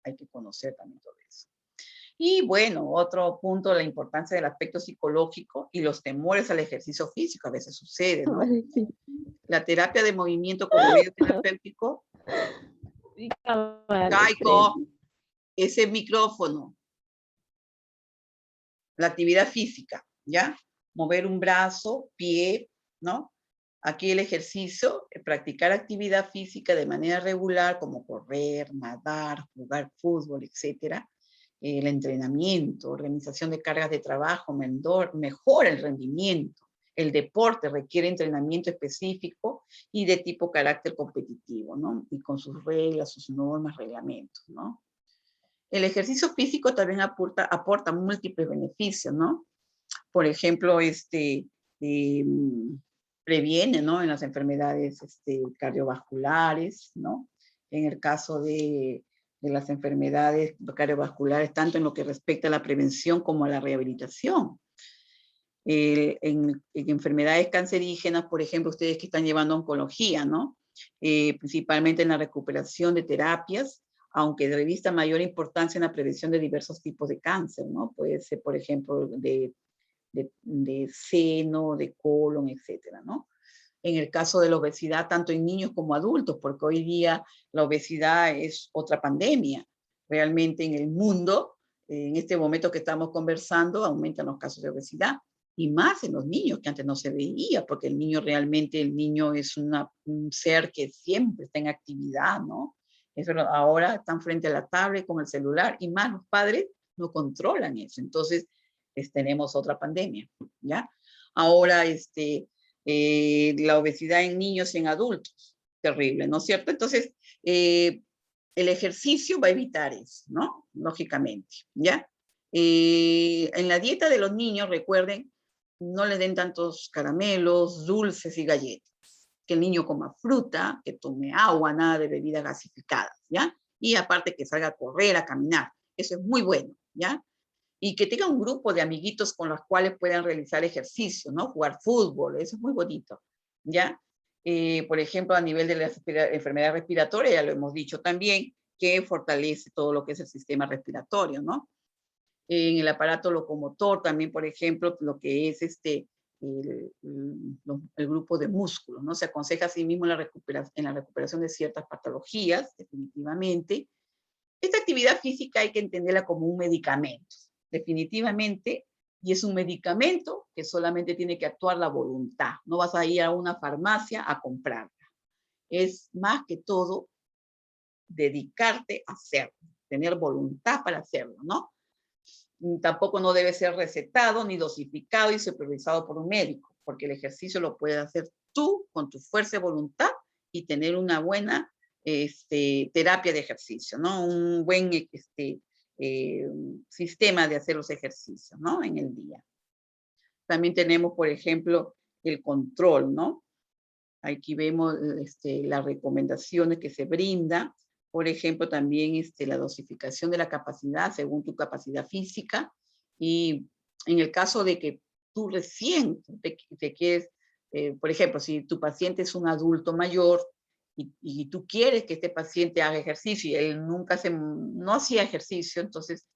Hay que conocer también todo eso. Y bueno, otro punto, la importancia del aspecto psicológico y los temores al ejercicio físico, a veces sucede, ¿no? Vale, sí. La terapia de movimiento como medio terapéutico, Sí, cabal, Caico, excelente. ese micrófono, la actividad física, ¿ya? Mover un brazo, pie, ¿no? Aquí el ejercicio, practicar actividad física de manera regular, como correr, nadar, jugar fútbol, etcétera. El entrenamiento, organización de cargas de trabajo, mejora el rendimiento. El deporte requiere entrenamiento específico y de tipo carácter competitivo, ¿no? Y con sus reglas, sus normas, reglamentos, ¿no? El ejercicio físico también aporta múltiples beneficios, ¿no? Por ejemplo, previene, ¿no? En las enfermedades cardiovasculares, ¿no? En el caso de las enfermedades cardiovasculares, tanto en lo que respecta a la prevención como a la rehabilitación. En enfermedades cancerígenas, por ejemplo, ustedes que están llevando oncología, ¿no? Principalmente en la recuperación de terapias, aunque revista mayor importancia en la prevención de diversos tipos de cáncer, ¿no? Puede ser, por ejemplo, de seno, de colon, etcétera, ¿no? En el caso de la obesidad, tanto en niños como adultos, porque hoy día la obesidad es otra pandemia. Realmente en el mundo, en este momento que estamos conversando, aumentan los casos de obesidad, y más en los niños, que antes no se veía, porque el niño realmente, el niño es un ser que siempre está en actividad, ¿no? Eso, ahora están frente a la tablet con el celular, y más los padres no controlan eso. Entonces, tenemos otra pandemia, ¿ya? Ahora, la obesidad en niños y en adultos, terrible, ¿no es cierto? Entonces, el ejercicio va a evitar eso, ¿no? Lógicamente, ¿ya? En la dieta de los niños, recuerden, no le den tantos caramelos, dulces y galletas. Que el niño coma fruta, que tome agua, nada de bebidas gasificadas, ¿ya? Y aparte que salga a correr, a caminar. Eso es muy bueno, ¿ya? Y que tenga un grupo de amiguitos con los cuales puedan realizar ejercicio, ¿no? Jugar fútbol, eso es muy bonito, ¿ya? Por ejemplo, a nivel de la enfermedad respiratoria, ya lo hemos dicho también, que fortalece todo lo que es el sistema respiratorio, ¿no? En el aparato locomotor también, por ejemplo, lo que es el grupo de músculos, ¿no? Se aconseja asimismo en la recuperación de ciertas patologías, definitivamente. Esta actividad física hay que entenderla como un medicamento, definitivamente, y es un medicamento que solamente tiene que actuar la voluntad. No vas a ir a una farmacia a comprarla. Es más que todo dedicarte a hacerlo, tener voluntad para hacerlo, ¿no? Tampoco no debe ser recetado ni dosificado y supervisado por un médico, porque el ejercicio lo puedes hacer tú con tu fuerza de voluntad y tener una buena terapia de ejercicio, ¿no? Un buen sistema de hacer los ejercicios, ¿no? En el día. También tenemos, por ejemplo, el control, ¿no? Aquí vemos las recomendaciones que se brinda. Por ejemplo, también la dosificación de la capacidad según tu capacidad física. Y en el caso de que tú recién te quieres, por ejemplo, si tu paciente es un adulto mayor y tú quieres que este paciente haga ejercicio y él nunca no hacía ejercicio, entonces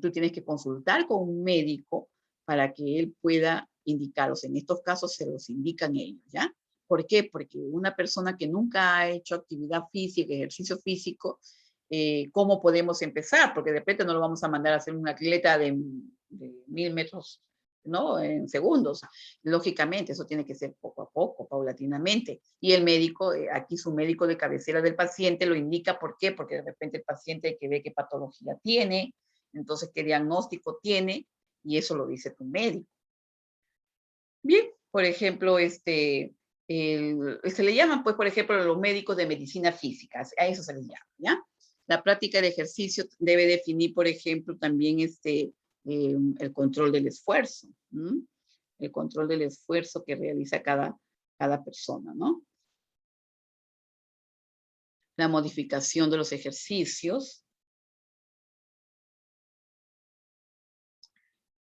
tú tienes que consultar con un médico para que él pueda indicarlos. En estos casos se los indican ellos, ¿ya? ¿Por qué? Porque una persona que nunca ha hecho actividad física, ejercicio físico, ¿cómo podemos empezar? Porque de repente no lo vamos a mandar a hacer una atleta de 1000 metros, ¿no? En segundos. Lógicamente, eso tiene que ser poco a poco, paulatinamente. Y el médico, aquí su médico de cabecera del paciente lo indica. ¿Por qué? Porque de repente el paciente hay que ver qué patología tiene, entonces qué diagnóstico tiene, y eso lo dice tu médico. Bien, por ejemplo, se le llaman, pues, por ejemplo, los médicos de medicina física, a eso se les llama, ¿ya? La práctica de ejercicio debe definir, por ejemplo, también el control del esfuerzo, ¿m? El control del esfuerzo que realiza cada persona, ¿no? La modificación de los ejercicios,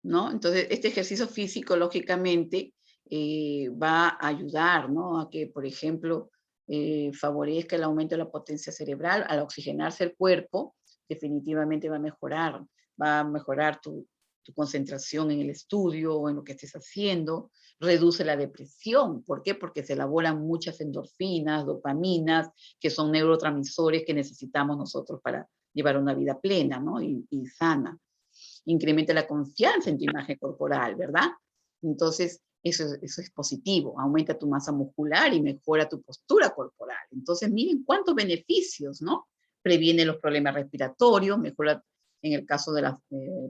¿no? Entonces, este ejercicio físico, lógicamente, va a ayudar, ¿no? A que, por ejemplo, favorezca el aumento de la potencia cerebral. Al oxigenarse el cuerpo, definitivamente va a mejorar tu concentración en el estudio o en lo que estés haciendo, reduce la depresión. ¿Por qué? Porque se elaboran muchas endorfinas, dopaminas, que son neurotransmisores que necesitamos nosotros para llevar una vida plena, ¿no? Y sana. Incrementa la confianza en tu imagen corporal, ¿verdad? Entonces, eso es positivo, aumenta tu masa muscular y mejora tu postura corporal. Entonces, miren cuántos beneficios, ¿no? Previene los problemas respiratorios, mejora en el caso de las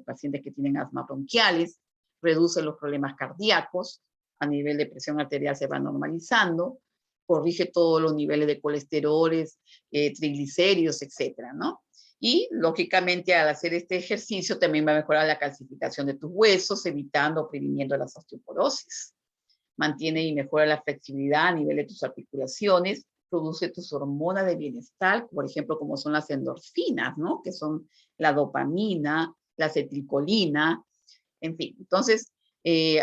pacientes que tienen asma bronquiales, reduce los problemas cardíacos, a nivel de presión arterial se va normalizando, corrige todos los niveles de colesteroles, triglicéridos, etcétera, ¿no? Y, lógicamente, al hacer este ejercicio también va a mejorar la calcificación de tus huesos, evitando o previniendo la osteoporosis. mantiene y mejora la flexibilidad a nivel de tus articulaciones, produce tus hormonas de bienestar, por ejemplo, como son las endorfinas, ¿no? Que son la dopamina, la acetilcolina, en fin. Entonces,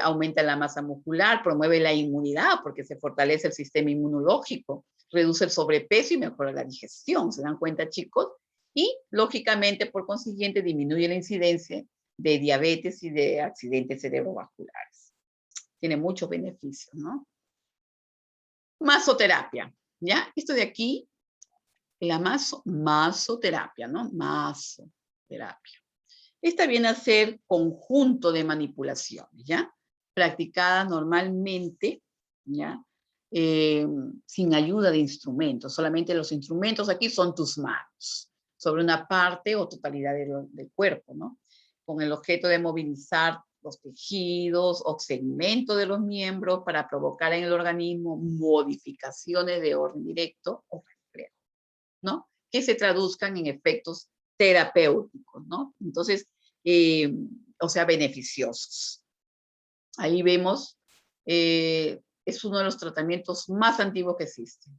aumenta la masa muscular, promueve la inmunidad porque se fortalece el sistema inmunológico, reduce el sobrepeso y mejora la digestión, ¿se dan cuenta, chicos? Y, lógicamente, por consiguiente, disminuye la incidencia de diabetes y de accidentes cerebrovasculares. Tiene muchos beneficios, ¿no? Masoterapia, ¿ya? Esto de aquí, la masoterapia, ¿no? Masoterapia. Esta viene a ser conjunto de manipulaciones, ¿ya? Practicada normalmente, ¿ya? Sin ayuda de instrumentos. Solamente los instrumentos aquí son tus manos, sobre una parte o totalidad del cuerpo, ¿no? Con el objeto de movilizar los tejidos o segmentos de los miembros para provocar en el organismo modificaciones de orden directo o complejo, ¿no? Que se traduzcan en efectos terapéuticos, ¿no? Entonces, o sea, beneficiosos. Ahí vemos, es uno de los tratamientos más antiguos que existen.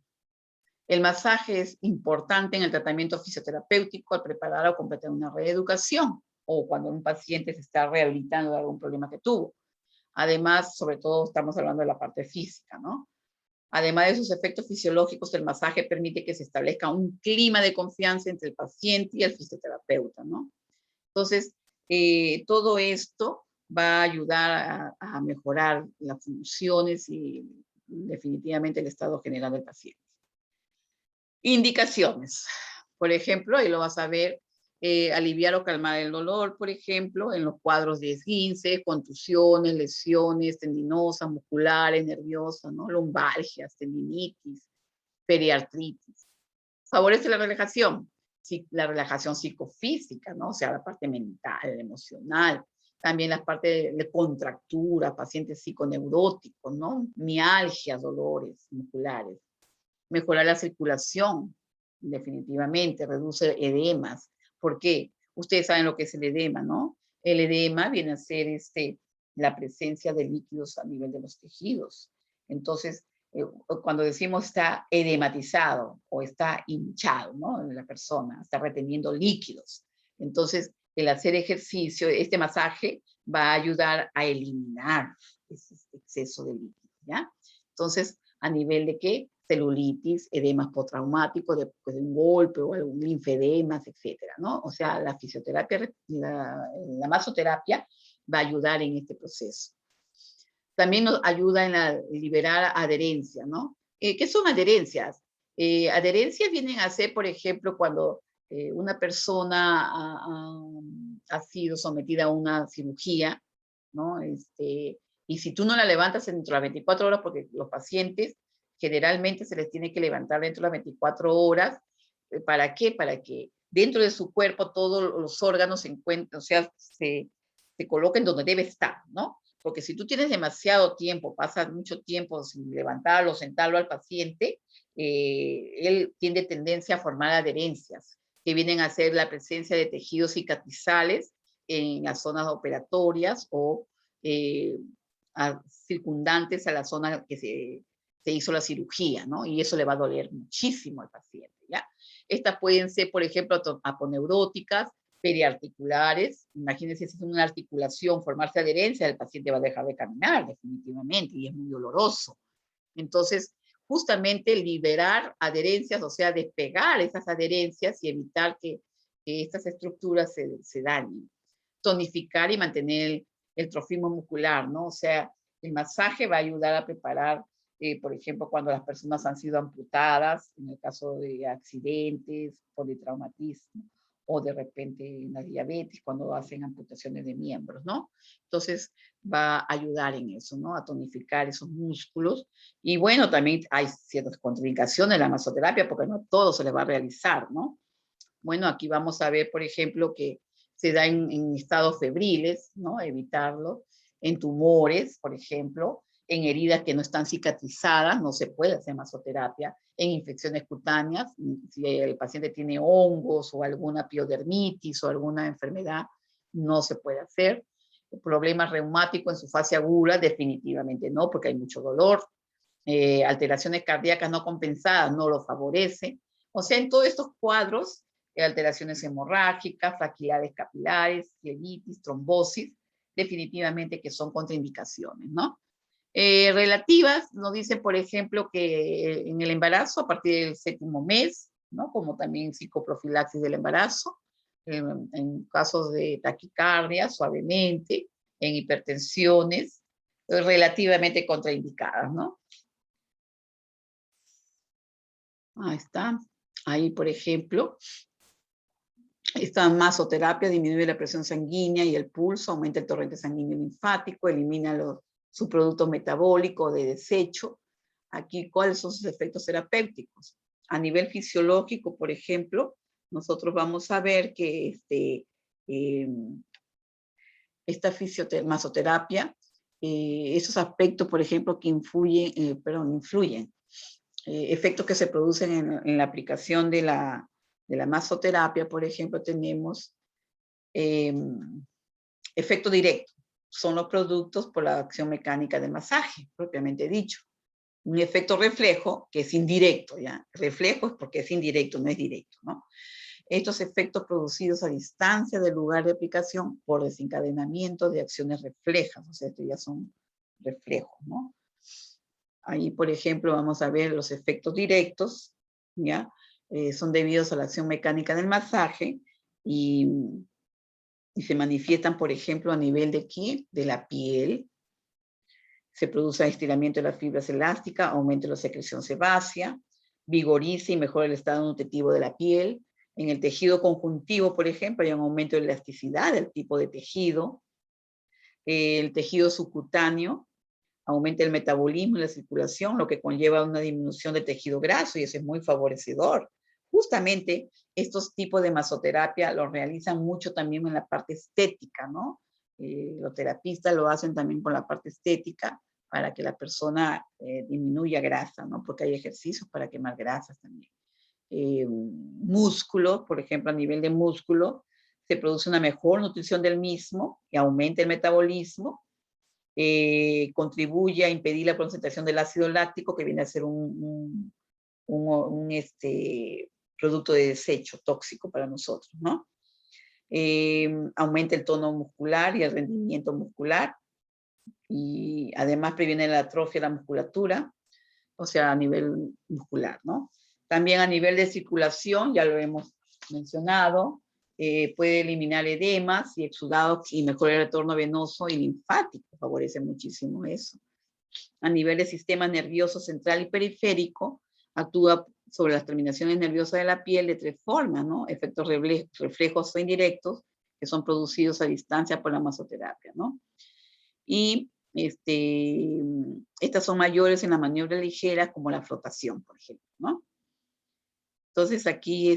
El masaje es importante en el tratamiento fisioterapéutico al preparar o completar una reeducación o cuando un paciente se está rehabilitando de algún problema que tuvo. Además, sobre todo estamos hablando de la parte física, ¿no? Además de sus efectos fisiológicos, el masaje permite que se establezca un clima de confianza entre el paciente y el fisioterapeuta, ¿no? Entonces, todo esto va a ayudar a mejorar las funciones y definitivamente el estado general del paciente. Indicaciones. Por ejemplo, ahí lo vas a ver, aliviar o calmar el dolor, por ejemplo, en los cuadros de esguince, contusiones, lesiones tendinosas, musculares, nerviosas, ¿no? Lumbalgias, tendinitis, periartritis. Favorece la relajación psicofísica, ¿no? O sea, la parte mental, emocional. También la parte de contractura, pacientes psiconeuróticos, ¿no? Mialgias, dolores musculares. Mejorar la circulación, definitivamente, reduce edemas. ¿Por qué? Ustedes saben lo que es el edema, ¿no? El edema viene a ser la presencia de líquidos a nivel de los tejidos. Entonces, cuando decimos está edematizado o está hinchado, ¿no? La persona está reteniendo líquidos. Entonces, el hacer ejercicio, este masaje, va a ayudar a eliminar ese exceso de líquidos, ¿ya? Entonces, ¿a nivel de qué? Celulitis, edemas postraumáticos después de un golpe o algún linfedemas, etcétera, ¿no? O sea, la fisioterapia, la masoterapia va a ayudar en este proceso. También nos ayuda en liberar adherencias, ¿no? ¿Qué son adherencias? Adherencias vienen a ser, por ejemplo, cuando una persona ha sido sometida a una cirugía, ¿no? Y si tú no la levantas dentro de las 24 horas, porque los pacientes generalmente se les tiene que levantar dentro de las 24 horas, ¿para qué? Para que dentro de su cuerpo todos los órganos se encuentren, o sea, se coloquen donde debe estar, ¿no? Porque si tú tienes demasiado tiempo, pasas mucho tiempo sin levantarlo, sentarlo al paciente, él tiene tendencia a formar adherencias, que vienen a ser la presencia de tejidos cicatrizales en las zonas operatorias o circundantes a la zona que se hizo la cirugía, ¿no? Y eso le va a doler muchísimo al paciente, ¿ya? Estas pueden ser, por ejemplo, aponeuróticas, periarticulares. Imagínense si es una articulación, formarse adherencia, el paciente va a dejar de caminar definitivamente y es muy doloroso. Entonces, justamente liberar adherencias, o sea, despegar esas adherencias y evitar que estas estructuras se dañen. Tonificar y mantener el trofismo muscular, ¿no? O sea, el masaje va a ayudar a preparar, por ejemplo, cuando las personas han sido amputadas, en el caso de accidentes, politraumatismo, o de repente en la diabetes, cuando hacen amputaciones de miembros, ¿no? Entonces, va a ayudar en eso, ¿no? A tonificar esos músculos. Y bueno, también hay ciertas contraindicaciones en la masoterapia, porque no todo se le va a realizar, ¿no? Bueno, aquí vamos a ver, por ejemplo, que se da en estados febriles, ¿no? Evitarlo. En tumores, por ejemplo, en heridas que no están cicatrizadas, no se puede hacer masoterapia. En infecciones cutáneas, si el paciente tiene hongos o alguna piodermitis o alguna enfermedad, no se puede hacer. Problemas reumáticos en su fase aguda, definitivamente no, porque hay mucho dolor. Alteraciones cardíacas no compensadas no lo favorece. O sea, en todos estos cuadros, alteraciones hemorrágicas, fragilidades capilares, flebitis, trombosis, definitivamente que son contraindicaciones, ¿no? Relativas, nos dice, por ejemplo, que en el embarazo, a partir del 7º mes, ¿no? Como también psicoprofilaxis del embarazo, en casos de taquicardia, suavemente, en hipertensiones, relativamente contraindicadas, ¿no? Ahí está. Ahí, por ejemplo, esta masoterapia disminuye la presión sanguínea y el pulso, aumenta el torrente sanguíneo linfático, elimina los subproductos metabólicos de desecho. Aquí, ¿cuáles son sus efectos terapéuticos? A nivel fisiológico, por ejemplo, nosotros vamos a ver que esta masoterapia, esos aspectos, por ejemplo, que influyen, efectos que se producen en la aplicación de la masoterapia, por ejemplo, tenemos efecto directo. Son los productos por la acción mecánica del masaje, propiamente dicho. Un efecto reflejo, que es indirecto, ¿ya? Reflejo es porque es indirecto, no es directo, ¿no? Estos efectos producidos a distancia del lugar de aplicación por desencadenamiento de acciones reflejas, o sea, estos ya son reflejos, ¿no? Ahí, por ejemplo, vamos a ver los efectos directos, ¿ya? Son debidos a la acción mecánica del masaje y se manifiestan, por ejemplo, a nivel de ¿qué? De la piel. Se produce estiramiento de las fibras elásticas, aumento de la secreción sebácea, vigoriza y mejora el estado nutritivo de la piel. En el tejido conjuntivo, por ejemplo, hay un aumento de elasticidad del tipo de tejido. El tejido subcutáneo aumenta el metabolismo y la circulación, lo que conlleva una disminución de tejido graso, y eso es muy favorecedor. Justamente estos tipos de masoterapia los realizan mucho también en la parte estética, ¿no? Los terapistas lo hacen también con la parte estética para que la persona disminuya grasa, ¿no? Porque hay ejercicios para quemar grasas también. Músculo, por ejemplo, a nivel de músculo, se produce una mejor nutrición del mismo y aumenta el metabolismo. Contribuye a impedir la concentración del ácido láctico, que viene a ser un producto de desecho tóxico para nosotros, ¿no? Aumenta el tono muscular y el rendimiento muscular, y además previene la atrofia de la musculatura, o sea, a nivel muscular, ¿no? También a nivel de circulación, ya lo hemos mencionado, puede eliminar edemas y exudados y mejorar el retorno venoso y linfático, favorece muchísimo eso. A nivel del sistema nervioso central y periférico, actúa sobre las terminaciones nerviosas de la piel de 3 formas, ¿no? Efectos reflejos o indirectos, que son producidos a distancia por la masoterapia, ¿no? Y estas son mayores en la maniobra ligera, como la flotación, por ejemplo, ¿no? Entonces aquí,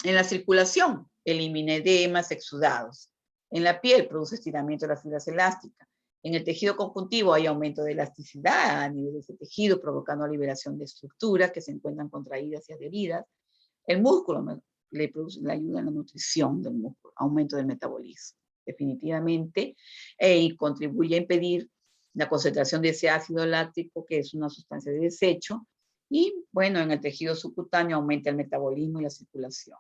en la circulación, elimina edemas, exudados. En la piel, produce estiramiento de las fibras elásticas. En el tejido conjuntivo hay aumento de elasticidad a nivel de ese tejido, provocando liberación de estructuras que se encuentran contraídas y adheridas. El músculo le ayuda en la nutrición del músculo, aumento del metabolismo, definitivamente, y contribuye a impedir la concentración de ese ácido láctico, que es una sustancia de desecho, y bueno, en el tejido subcutáneo aumenta el metabolismo y la circulación.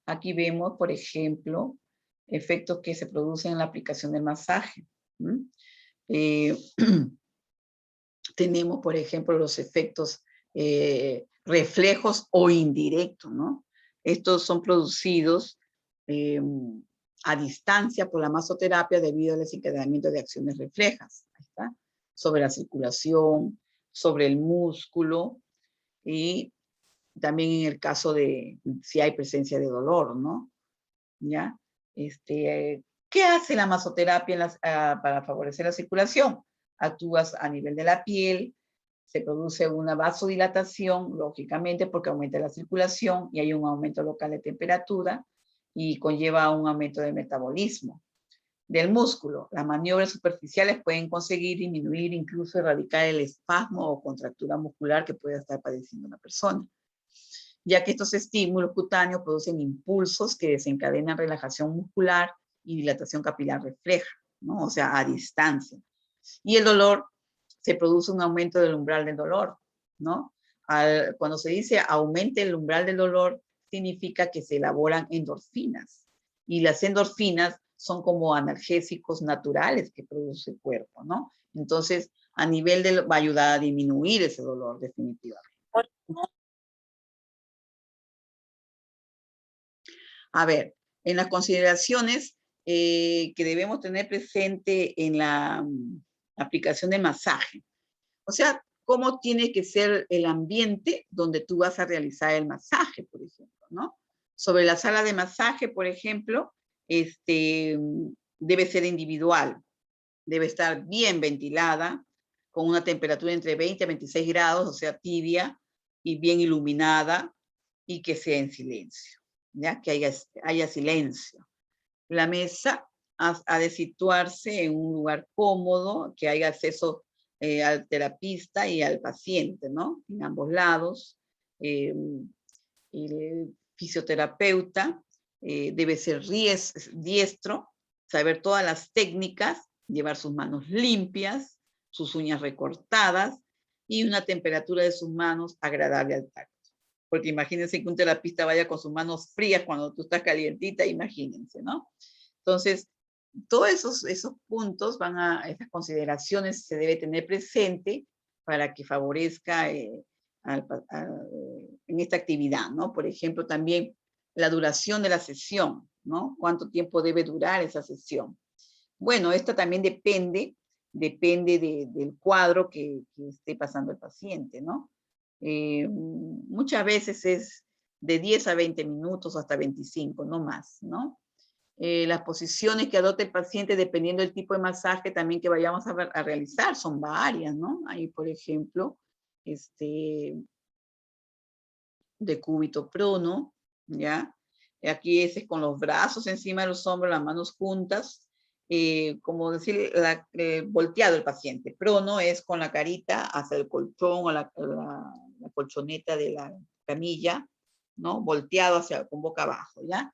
Aquí vemos, por ejemplo, efectos que se producen en la aplicación del masaje. Tenemos, por ejemplo, los efectos reflejos o indirectos, ¿no? Estos son producidos a distancia por la masoterapia debido al desencadenamiento de acciones reflejas. Ahí está. Sobre la circulación, sobre el músculo, y también en el caso de si hay presencia de dolor, ¿no? ¿Ya? ¿Qué hace la masoterapia para favorecer la circulación? Actúas a nivel de la piel, se produce una vasodilatación, lógicamente, porque aumenta la circulación y hay un aumento local de temperatura y conlleva un aumento del metabolismo. Del músculo, las maniobras superficiales pueden conseguir disminuir, incluso erradicar el espasmo o contractura muscular que pueda estar padeciendo una persona. ya que estos estímulos cutáneos producen impulsos que desencadenan relajación muscular y dilatación capilar refleja, ¿no? O sea, a distancia. Y el dolor, se produce un aumento del umbral del dolor, ¿no? Cuando se dice aumente el umbral del dolor, significa que se elaboran endorfinas. Y las endorfinas son como analgésicos naturales que produce el cuerpo, ¿no? Entonces, a nivel va a ayudar a disminuir ese dolor definitivamente. A ver, en las consideraciones que debemos tener presente en la aplicación de masaje. O sea, cómo tiene que ser el ambiente donde tú vas a realizar el masaje, por ejemplo, ¿no? Sobre la sala de masaje, por ejemplo, debe ser individual, debe estar bien ventilada, con una temperatura entre 20 a 26 grados, o sea, tibia y bien iluminada, y que sea en silencio, ¿ya? Que haya silencio. La mesa ha de situarse en un lugar cómodo, que haya acceso al terapista y al paciente, ¿no? En ambos lados. El fisioterapeuta debe ser diestro, saber todas las técnicas, llevar sus manos limpias, sus uñas recortadas y una temperatura de sus manos agradable al tacto. Porque imagínense que un terapista vaya con sus manos frías cuando tú estás calientita, imagínense, ¿no? Entonces, todos esos puntos esas consideraciones se debe tener presente para que favorezca en esta actividad, ¿no? Por ejemplo, también la duración de la sesión, ¿no? ¿Cuánto tiempo debe durar esa sesión? Bueno, esto también depende del cuadro que esté pasando el paciente, ¿no? Muchas veces es de 10 a 20 minutos hasta 25, no más, ¿no? Las posiciones que adopte el paciente dependiendo del tipo de masaje también que vayamos a realizar, son varias, ¿no? Ahí, por ejemplo, de cúbito prono, ¿ya? Aquí ese es con los brazos encima de los hombros, las manos juntas, como decir, volteado el paciente. Prono es con la carita hacia el colchón o la colchoneta de la camilla, ¿no? Volteado con boca abajo, ¿ya?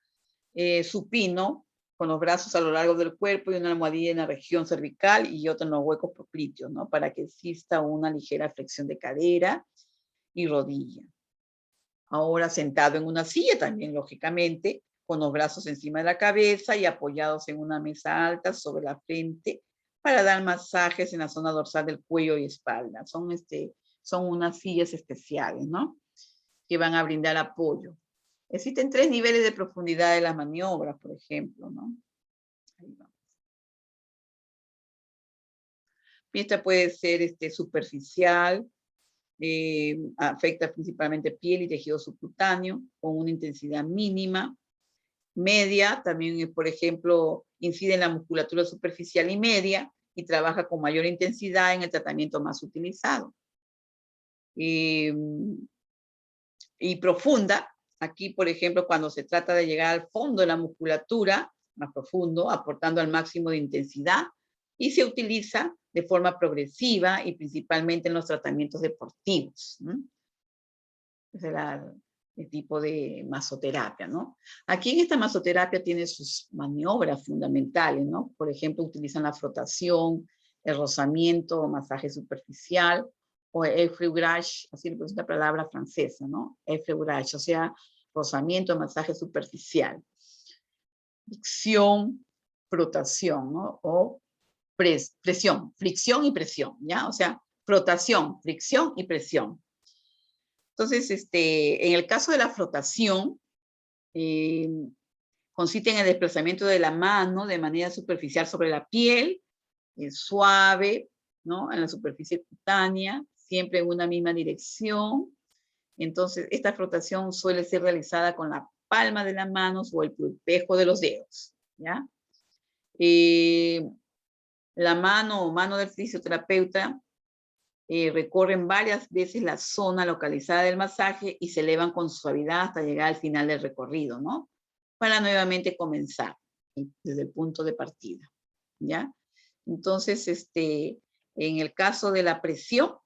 Supino, con los brazos a lo largo del cuerpo y una almohadilla en la región cervical y otra en los huecos popliteos, ¿no? Para que exista una ligera flexión de cadera y rodilla. Ahora sentado en una silla también, lógicamente, con los brazos encima de la cabeza y apoyados en una mesa alta sobre la frente para dar masajes en la zona dorsal del cuello y espalda. Son unas sillas especiales, ¿no? Que van a brindar apoyo. Existen 3 niveles de profundidad de las maniobras, por ejemplo, ¿no? Ahí vamos. Esta puede ser superficial, afecta principalmente piel y tejido subcutáneo, con una intensidad mínima. Media, también, por ejemplo, incide en la musculatura superficial y media, y trabaja con mayor intensidad en el tratamiento más utilizado. Y profunda, aquí, por ejemplo, cuando se trata de llegar al fondo de la musculatura, más profundo, aportando al máximo de intensidad, y se utiliza de forma progresiva y principalmente en los tratamientos deportivos. Ese era el tipo de masoterapia, ¿no? Aquí en esta masoterapia tiene sus maniobras fundamentales, ¿no? Por ejemplo, utilizan la frotación, el rozamiento o masaje superficial, o el effleurage, así es una palabra francesa, ¿no? Effleurage, o sea, rozamiento, masaje superficial. Fricción, frotación, ¿no? O presión, fricción y presión, ¿ya? O sea, frotación, fricción y presión. Entonces, en el caso de la frotación, consiste en el desplazamiento de la mano de manera superficial sobre la piel, suave, ¿no? En la superficie cutánea, siempre en una misma dirección. Entonces, esta frotación suele ser realizada con la palma de las manos o el espejo de los dedos, ¿ya? La mano o mano del fisioterapeuta recorren varias veces la zona localizada del masaje y se elevan con suavidad hasta llegar al final del recorrido, ¿no? Para nuevamente comenzar desde el punto de partida, ¿ya? Entonces, en el caso de la presión,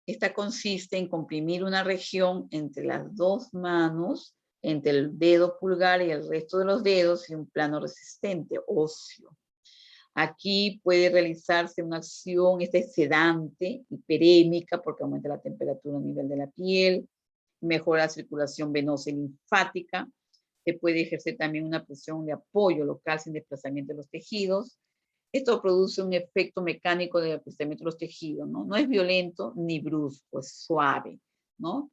Esta consiste en comprimir una región entre las dos manos, entre el dedo pulgar y el resto de los dedos, y un plano resistente, óseo. Aquí puede realizarse una acción, esta es sedante, hiperémica, porque aumenta la temperatura a nivel de la piel, mejora la circulación venosa y linfática. Se puede ejercer también una presión de apoyo local sin desplazamiento de los tejidos. Esto produce un efecto mecánico de desplazamiento de los tejidos, ¿no? No es violento ni brusco, es suave, ¿no?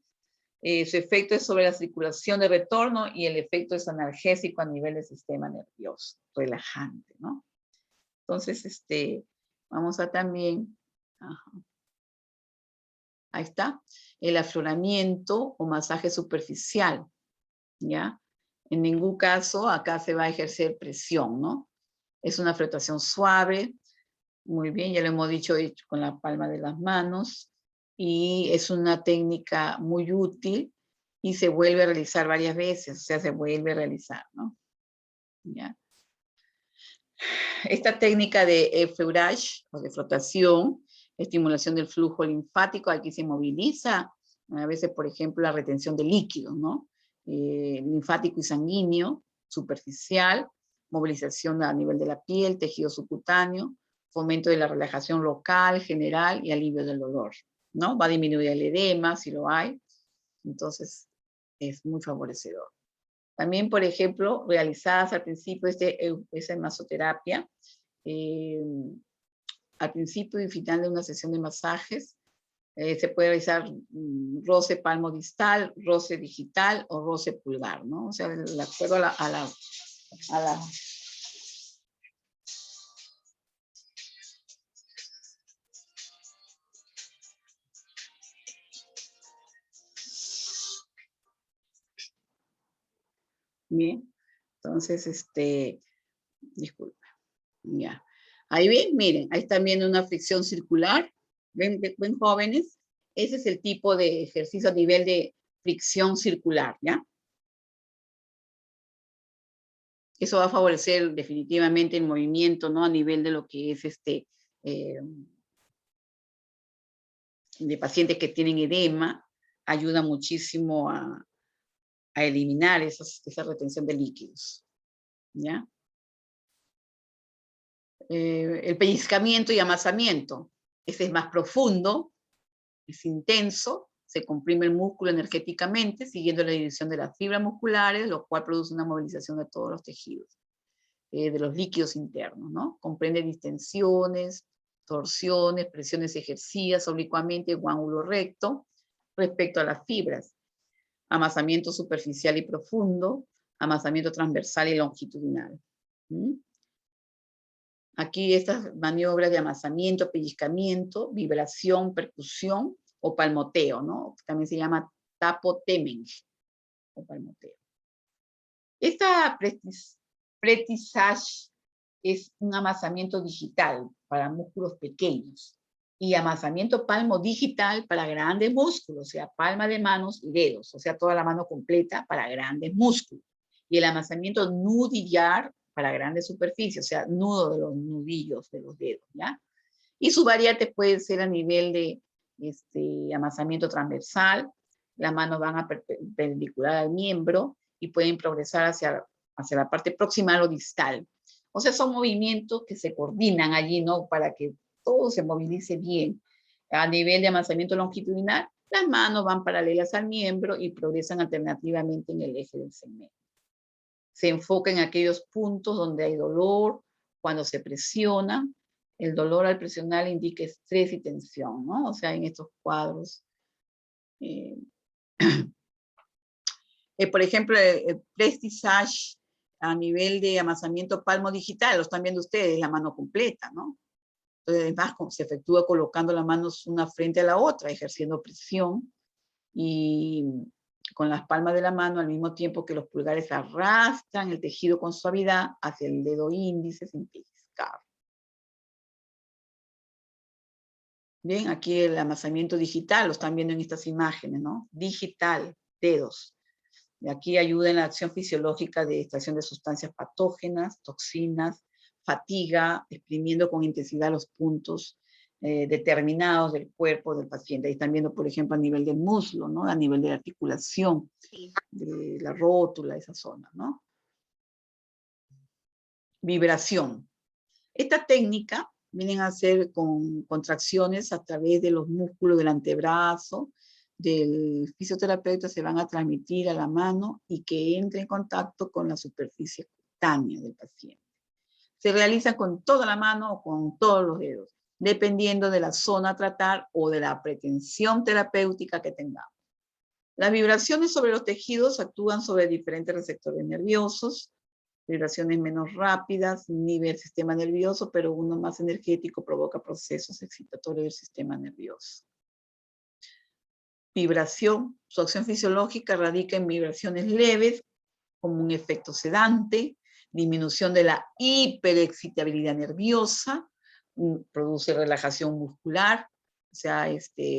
Su efecto es sobre la circulación de retorno y el efecto es analgésico a nivel del sistema nervioso, relajante, ¿no? Entonces, vamos a también, ahí está, el afloramiento o masaje superficial, ¿ya? En ningún caso acá se va a ejercer presión, ¿no? Es una frotación suave, muy bien, ya lo hemos dicho con la palma de las manos, y es una técnica muy útil y se vuelve a realizar varias veces, o sea, se vuelve a realizar, ¿no? ¿Ya? Esta técnica de effleurage, o de frotación, estimulación del flujo linfático, aquí se moviliza, a veces, por ejemplo, la retención de líquidos, ¿no? Linfático y sanguíneo, superficial, movilización a nivel de la piel, tejido subcutáneo, fomento de la relajación local, general y alivio del dolor, ¿no? Va a disminuir el edema, si lo hay, entonces es muy favorecedor. También, por ejemplo, realizadas al principio, esa masoterapia, al principio y final de una sesión de masajes, se puede realizar roce palmo distal, roce digital o roce pulgar, ¿no? O sea, de acuerdo a la Bien, entonces, disculpa, ya. Ahí ven, miren, ahí están viendo una fricción circular, ven jóvenes, ese es el tipo de ejercicio a nivel de fricción circular, ¿ya? Eso va a favorecer definitivamente el movimiento, ¿no? A nivel de lo que es de pacientes que tienen edema, ayuda muchísimo a eliminar esa retención de líquidos, ¿ya? El pellizcamiento y amasamiento, ese es más profundo, es intenso, se comprime el músculo energéticamente, siguiendo la dirección de las fibras musculares, lo cual produce una movilización de todos los tejidos, de los líquidos internos, ¿no? Comprende distensiones, torsiones, presiones ejercidas oblicuamente en un ángulo recto respecto a las fibras, amasamiento superficial y profundo, amasamiento transversal y longitudinal. ¿Mm? Aquí estas maniobras de amasamiento, pellizcamiento, vibración, percusión o palmoteo, ¿no? También se llama tapoteming o palmoteo. Esta pretissage es un amasamiento digital para músculos pequeños y amasamiento palmo digital para grandes músculos, o sea, palma de manos y dedos, o sea, toda la mano completa para grandes músculos. Y el amasamiento nudillar para grandes superficies, o sea, nudo de los nudillos de los dedos, ¿ya? Y sus variantes pueden ser a nivel de amasamiento transversal, las manos van a perpendicular al miembro y pueden progresar hacia la parte proximal o distal. O sea, son movimientos que se coordinan allí, ¿no? Para que todo se movilice bien. A nivel de amasamiento longitudinal, las manos van paralelas al miembro y progresan alternativamente en el eje del segmento. Se enfoca en aquellos puntos donde hay dolor, cuando se presiona. El dolor al presionar indica estrés y tensión, ¿no? O sea, en estos cuadros. Por ejemplo, el Prestige a nivel de amasamiento palmo digital, lo están viendo ustedes, la mano completa, ¿no? Entonces, además, se efectúa colocando las manos una frente a la otra, ejerciendo presión y con las palmas de la mano al mismo tiempo que los pulgares arrastran el tejido con suavidad hacia el dedo índice sin pellizcar. Bien, aquí el amasamiento digital, lo están viendo en estas imágenes, ¿no? Digital, dedos. Y aquí ayuda en la acción fisiológica de extracción de sustancias patógenas, toxinas, fatiga, exprimiendo con intensidad los puntos determinados del cuerpo del paciente. Ahí están viendo, por ejemplo, a nivel del muslo, ¿no? A nivel de la articulación, de la rótula, esa zona, ¿no? Vibración. Esta técnica vienen a hacer con contracciones a través de los músculos del antebrazo, del fisioterapeuta se van a transmitir a la mano y que entre en contacto con la superficie cutánea del paciente. Se realiza con toda la mano o con todos los dedos, dependiendo de la zona a tratar o de la pretensión terapéutica que tengamos. Las vibraciones sobre los tejidos actúan sobre diferentes receptores nerviosos, vibraciones menos rápidas inhibe el sistema nervioso, pero uno más energético provoca procesos excitatorios del sistema nervioso. Vibración, su acción fisiológica radica en vibraciones leves, como un efecto sedante, disminución de la hiperexcitabilidad nerviosa, produce relajación muscular, o sea,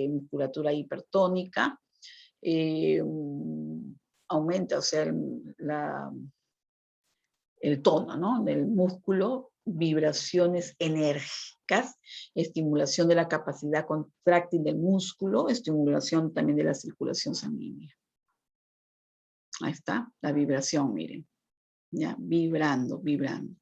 musculatura hipertónica, aumenta, o sea, el tono, ¿no? Del músculo, vibraciones enérgicas, estimulación de la capacidad contráctil del músculo, estimulación también de la circulación sanguínea. Ahí está, la vibración, miren. Ya, vibrando, vibrando.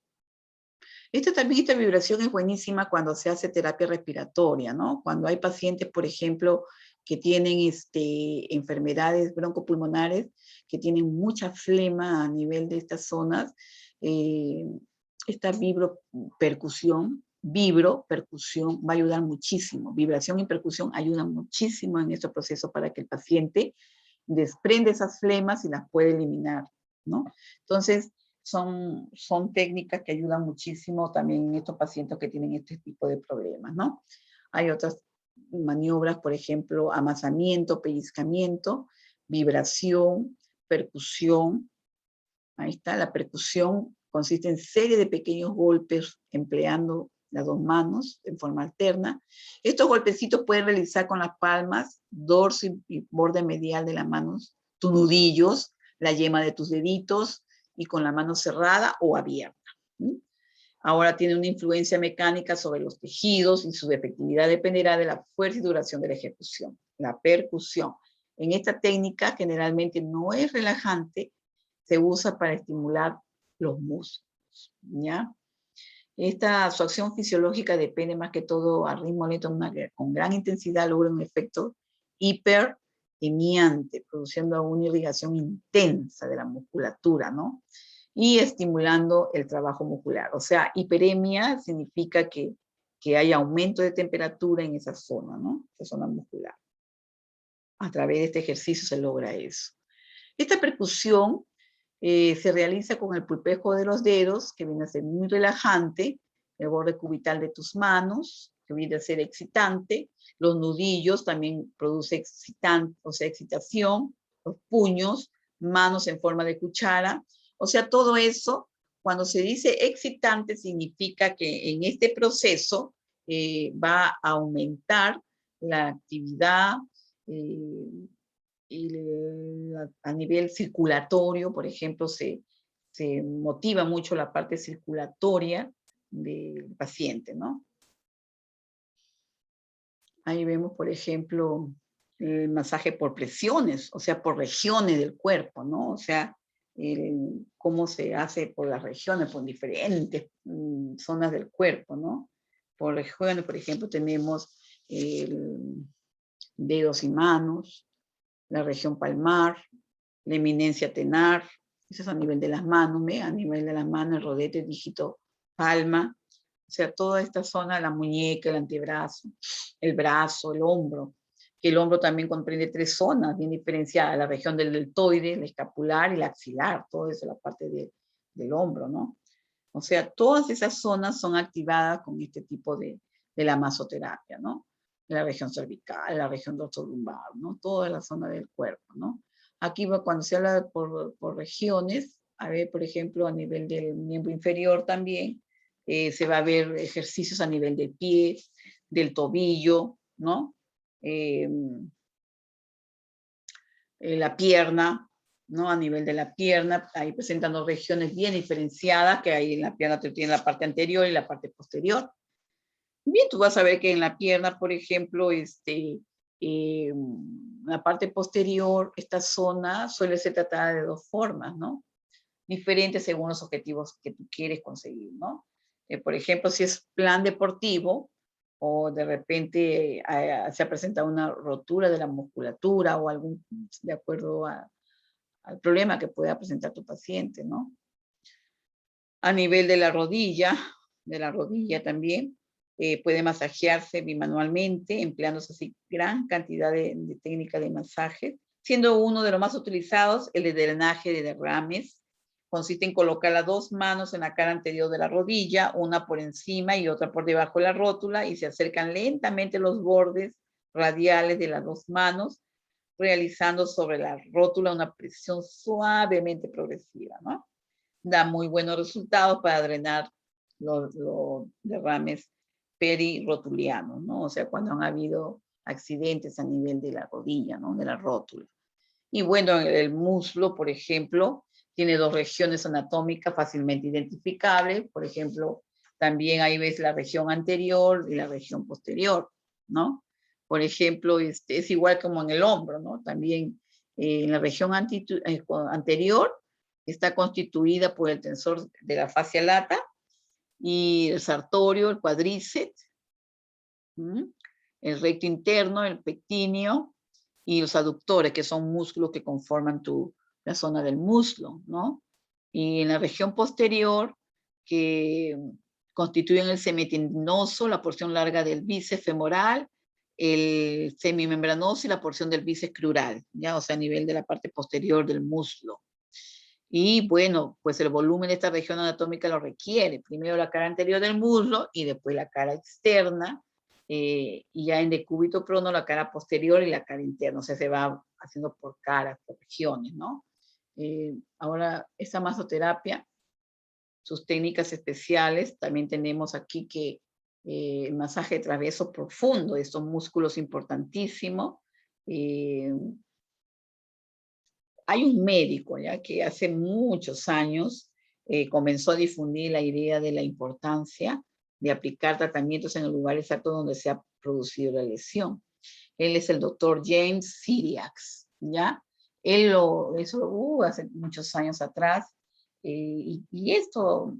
Esta vibración es buenísima cuando se hace terapia respiratoria, ¿no? Cuando hay pacientes, por ejemplo, que tienen enfermedades broncopulmonares, que tienen mucha flema a nivel de estas zonas, esta percusión va a ayudar muchísimo. Vibración y percusión ayudan muchísimo en este proceso para que el paciente desprende esas flemas y las puede eliminar, ¿no? Entonces, son técnicas que ayudan muchísimo también en estos pacientes que tienen este tipo de problemas, ¿no? Hay otras maniobras, por ejemplo, amasamiento, pellizcamiento, vibración, percusión. Ahí está, la percusión consiste en serie de pequeños golpes empleando las dos manos en forma alterna. Estos golpecitos pueden realizar con las palmas, dorso y borde medial de las manos, tus nudillos, la yema de tus deditos y con la mano cerrada o abierta. Ahora tiene una influencia mecánica sobre los tejidos y su efectividad dependerá de la fuerza y duración de la ejecución. La percusión. En esta técnica generalmente no es relajante, se usa para estimular los músculos, ¿ya? Su acción fisiológica depende más que todo a ritmo lento, con gran intensidad logra un efecto hiperemiante, produciendo una irrigación intensa de la musculatura, ¿no? Y estimulando el trabajo muscular. O sea, hiperemia significa que hay aumento de temperatura en esa zona, ¿no? Esa zona muscular. A través de este ejercicio se logra eso. Esta percusión se realiza con el pulpejo de los dedos, que viene a ser muy relajante, el borde cubital de tus manos, que viene a ser excitante, los nudillos también produce excitante, o sea, excitación, los puños, manos en forma de cuchara, o sea, todo eso, cuando se dice excitante, significa que en este proceso va a aumentar la actividad, y a nivel circulatorio, por ejemplo, se motiva mucho la parte circulatoria del paciente, ¿no? Ahí vemos, por ejemplo, el masaje por presiones, o sea, por regiones del cuerpo, ¿no? O sea, cómo se hace por las regiones, por diferentes zonas del cuerpo, ¿no? Por regiones, por ejemplo, tenemos dedos y manos, la región palmar, la eminencia tenar, eso es a nivel de las manos, ¿ve? A nivel de las manos, el rodete, el dígito, palma, o sea, toda esta zona, la muñeca, el antebrazo, el brazo, el hombro, que el hombro también comprende 3 zonas bien diferenciadas, la región del deltoide, el escapular y la axilar, todo eso es la parte del hombro, ¿no? O sea, todas esas zonas son activadas con este tipo de la masoterapia, ¿no? La región cervical, la región dorsolumbar, ¿no? Toda la zona del cuerpo, ¿no? Aquí cuando se habla por regiones, a ver, por ejemplo, a nivel del miembro inferior también, se va a ver ejercicios a nivel del pie, del tobillo, ¿no? La pierna, ¿no? A nivel de la pierna, ahí presentan 2 regiones bien diferenciadas, que ahí en la pierna tiene la parte anterior y la parte posterior. Bien, tú vas a ver que en la pierna, por ejemplo, la parte posterior, esta zona suele ser tratada de dos formas, ¿no? Diferentes según los objetivos que tú quieres conseguir, ¿no? Por ejemplo, si es plan deportivo o de repente se ha presentado una rotura de la musculatura o algún, de acuerdo al problema que pueda presentar tu paciente, ¿no? A nivel de la rodilla también, puede masajearse bimanualmente, empleándose así gran cantidad de técnicas de masaje, siendo uno de los más utilizados el de drenaje de derrames. Consiste en colocar las dos manos en la cara anterior de la rodilla, una por encima y otra por debajo de la rótula, y se acercan lentamente los bordes radiales de las dos manos, realizando sobre la rótula una presión suavemente progresiva, ¿no? Da muy buenos resultados para drenar los derrames perirotulianos, ¿no? O sea, cuando han habido accidentes a nivel de la rodilla, ¿no? De la rótula. Y bueno, el muslo, por ejemplo, tiene dos regiones anatómicas fácilmente identificables. Por ejemplo, también ahí ves la región anterior y la región posterior, ¿no? Por ejemplo, es igual como en el hombro, ¿no? También en la región anterior está constituida por el tensor de la fascia lata y el sartorio, el cuádriceps, el recto interno, el pectíneo y los aductores, que son músculos que conforman la zona del muslo, ¿no? Y en la región posterior, que constituyen el semitendinoso, la porción larga del bíceps femoral, el semimembranoso y la porción del bíceps crural, ¿ya? O sea, a nivel de la parte posterior del muslo. Y bueno, pues el volumen de esta región anatómica lo requiere. Primero la cara anterior del muslo y después la cara externa. Y ya en decúbito prono la cara posterior y la cara interna. O sea, se va haciendo por caras, por regiones, ¿no? Ahora, esta masoterapia, sus técnicas especiales, también tenemos aquí que el masaje transverso profundo, estos músculos importantísimos. Hay un médico ya que hace muchos años comenzó a difundir la idea de la importancia de aplicar tratamientos en el lugar exacto donde se ha producido la lesión. Él es el doctor James Siriax, ¿ya? Él eso hace muchos años atrás, y esto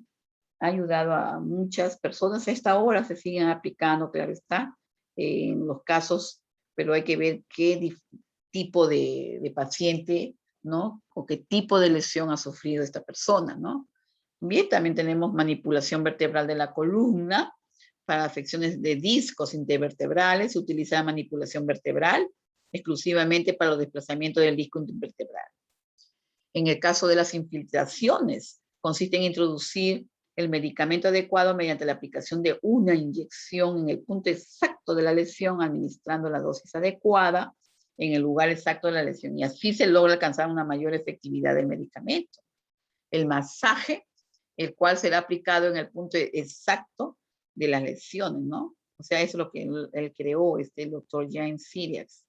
ha ayudado a muchas personas. A esta hora se siguen aplicando, claro está, en los casos, pero hay que ver qué tipo de paciente, ¿no? O qué tipo de lesión ha sufrido esta persona, ¿no? Bien, también tenemos manipulación vertebral de la columna. Para afecciones de discos intervertebrales se utiliza la manipulación vertebral exclusivamente para los desplazamientos del disco intervertebral. En el caso de las infiltraciones, consiste en introducir el medicamento adecuado mediante la aplicación de una inyección en el punto exacto de la lesión, administrando la dosis adecuada en el lugar exacto de la lesión. Y así se logra alcanzar una mayor efectividad del medicamento. El masaje, el cual será aplicado en el punto exacto de las lesiones, ¿no? O sea, eso es lo que él creó, el doctor James Siriax,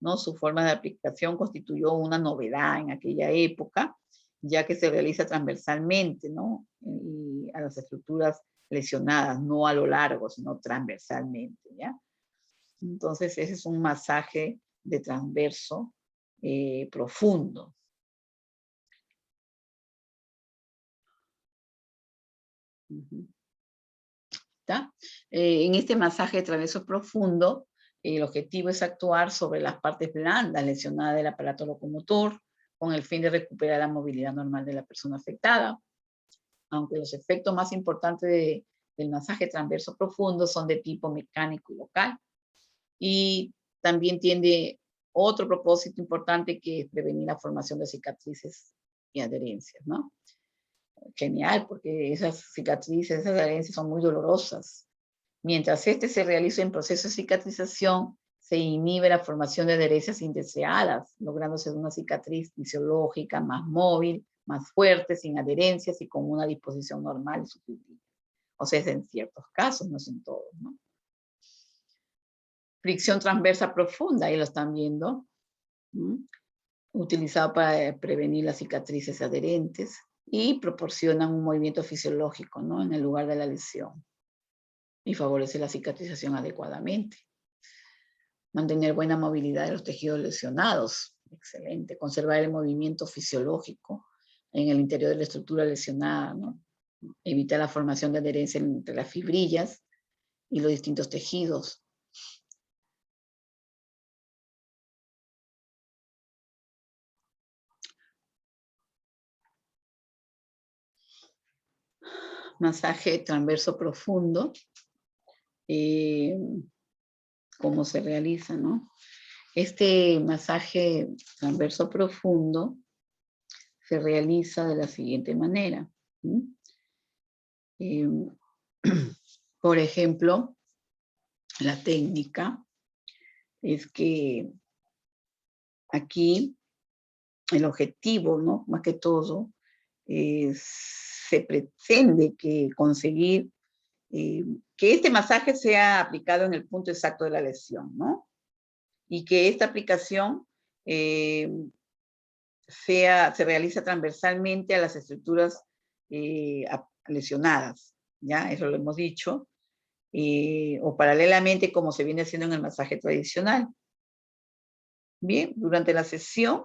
¿no? Su forma de aplicación constituyó una novedad en aquella época, ya que se realiza transversalmente, ¿no? Y a las estructuras lesionadas, no a lo largo, sino transversalmente, ¿ya? Entonces, ese es un masaje de transverso profundo. ¿Está? En este masaje de transverso profundo, el objetivo es actuar sobre las partes blandas lesionadas del aparato locomotor con el fin de recuperar la movilidad normal de la persona afectada. Aunque los efectos más importantes del masaje transverso profundo son de tipo mecánico y local. Y también tiene otro propósito importante, que es prevenir la formación de cicatrices y adherencias, ¿no? Genial, porque esas cicatrices, esas adherencias son muy dolorosas. Mientras se realiza en proceso de cicatrización, se inhibe la formación de adherencias indeseadas, lográndose una cicatriz fisiológica más móvil, más fuerte, sin adherencias y con una disposición normal de su fibrina. O sea, es en ciertos casos, no es en todos, ¿no? Fricción transversa profunda, ahí lo están viendo, utilizado para prevenir las cicatrices adherentes y proporcionan un movimiento fisiológico, ¿no? En el lugar de la lesión. y favorece la cicatrización adecuadamente. Mantener buena movilidad de los tejidos lesionados. Excelente. Conservar el movimiento fisiológico en el interior de la estructura lesionada, ¿no? Evitar la formación de adherencia entre las fibrillas y los distintos tejidos. Masaje transverso profundo. ¿Cómo se realiza, no? Este masaje transverso profundo se realiza de la siguiente manera. Por ejemplo, la técnica es que aquí el objetivo, ¿no? Más que todo, se pretende que conseguir que este masaje sea aplicado en el punto exacto de la lesión, ¿no? Y que esta aplicación se realiza transversalmente a las estructuras lesionadas, ¿ya? Eso lo hemos dicho. O paralelamente como se viene haciendo en el masaje tradicional. Bien, durante la sesión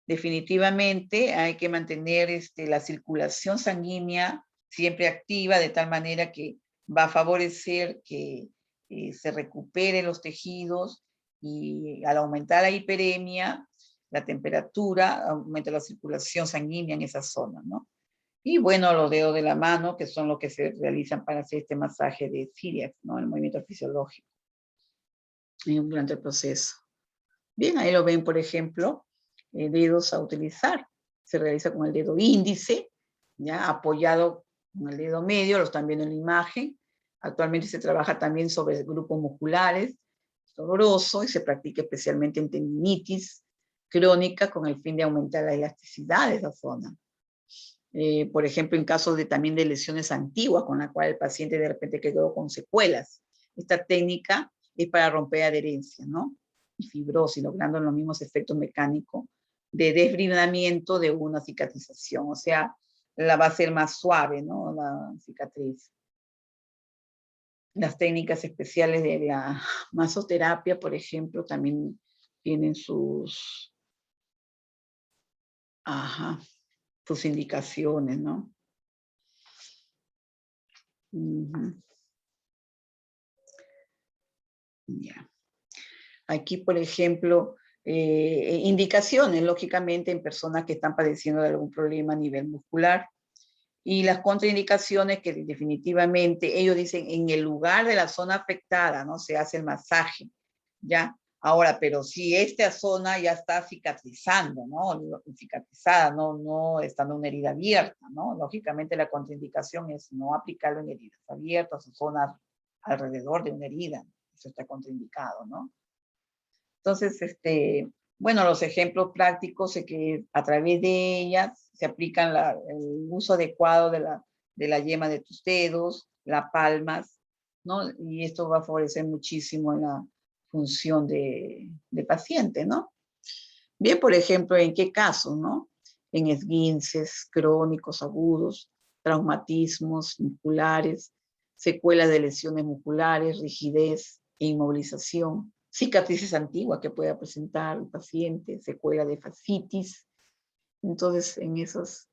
definitivamente hay que mantener la circulación sanguínea siempre activa, de tal manera que va a favorecer que se recuperen los tejidos, y al aumentar la hiperemia, la temperatura, aumenta la circulación sanguínea en esa zona, ¿no? Y bueno, los dedos de la mano, que son los que se realizan para hacer este masaje de celiac, ¿no? El movimiento fisiológico durante el proceso. Bien, ahí lo ven, por ejemplo, dedos a utilizar. Se realiza con el dedo índice, ya apoyado con el dedo medio, lo están viendo en la imagen. Actualmente se trabaja también sobre grupos musculares, doloroso, y se practica especialmente en tendinitis crónica con el fin de aumentar la elasticidad de esa zona. Por ejemplo, en casos también de lesiones antiguas con la cual el paciente de repente quedó con secuelas. Esta técnica es para romper adherencia, ¿no? Y fibrosis, logrando los mismos efectos mecánicos de desbridamiento de una cicatrización. O sea, la va a ser más suave, ¿no? La cicatriz. Las técnicas especiales de la masoterapia, por ejemplo, también tienen sus indicaciones, ¿no? Ya. Aquí, por ejemplo, indicaciones, lógicamente, en personas que están padeciendo de algún problema a nivel muscular. Y las contraindicaciones que definitivamente ellos dicen en el lugar de la zona afectada, ¿no? Se hace el masaje, ¿ya? Ahora, pero si esta zona ya está cicatrizando, ¿no? Cicatrizada, no estando una herida abierta, ¿no? Lógicamente la contraindicación es no aplicarlo en heridas abiertas o zonas alrededor de una herida. Eso está contraindicado, ¿no? Entonces, bueno, los ejemplos prácticos es que a través de ellas se aplican el uso adecuado de la yema de tus dedos, las palmas, ¿no? Y esto va a favorecer muchísimo la función de paciente, ¿no? Bien, por ejemplo, ¿en qué casos, no? En esguinces crónicos agudos, traumatismos musculares, secuelas de lesiones musculares, rigidez e inmovilización, cicatrices antiguas que pueda presentar el paciente, secuela de fascitis. Entonces, en esos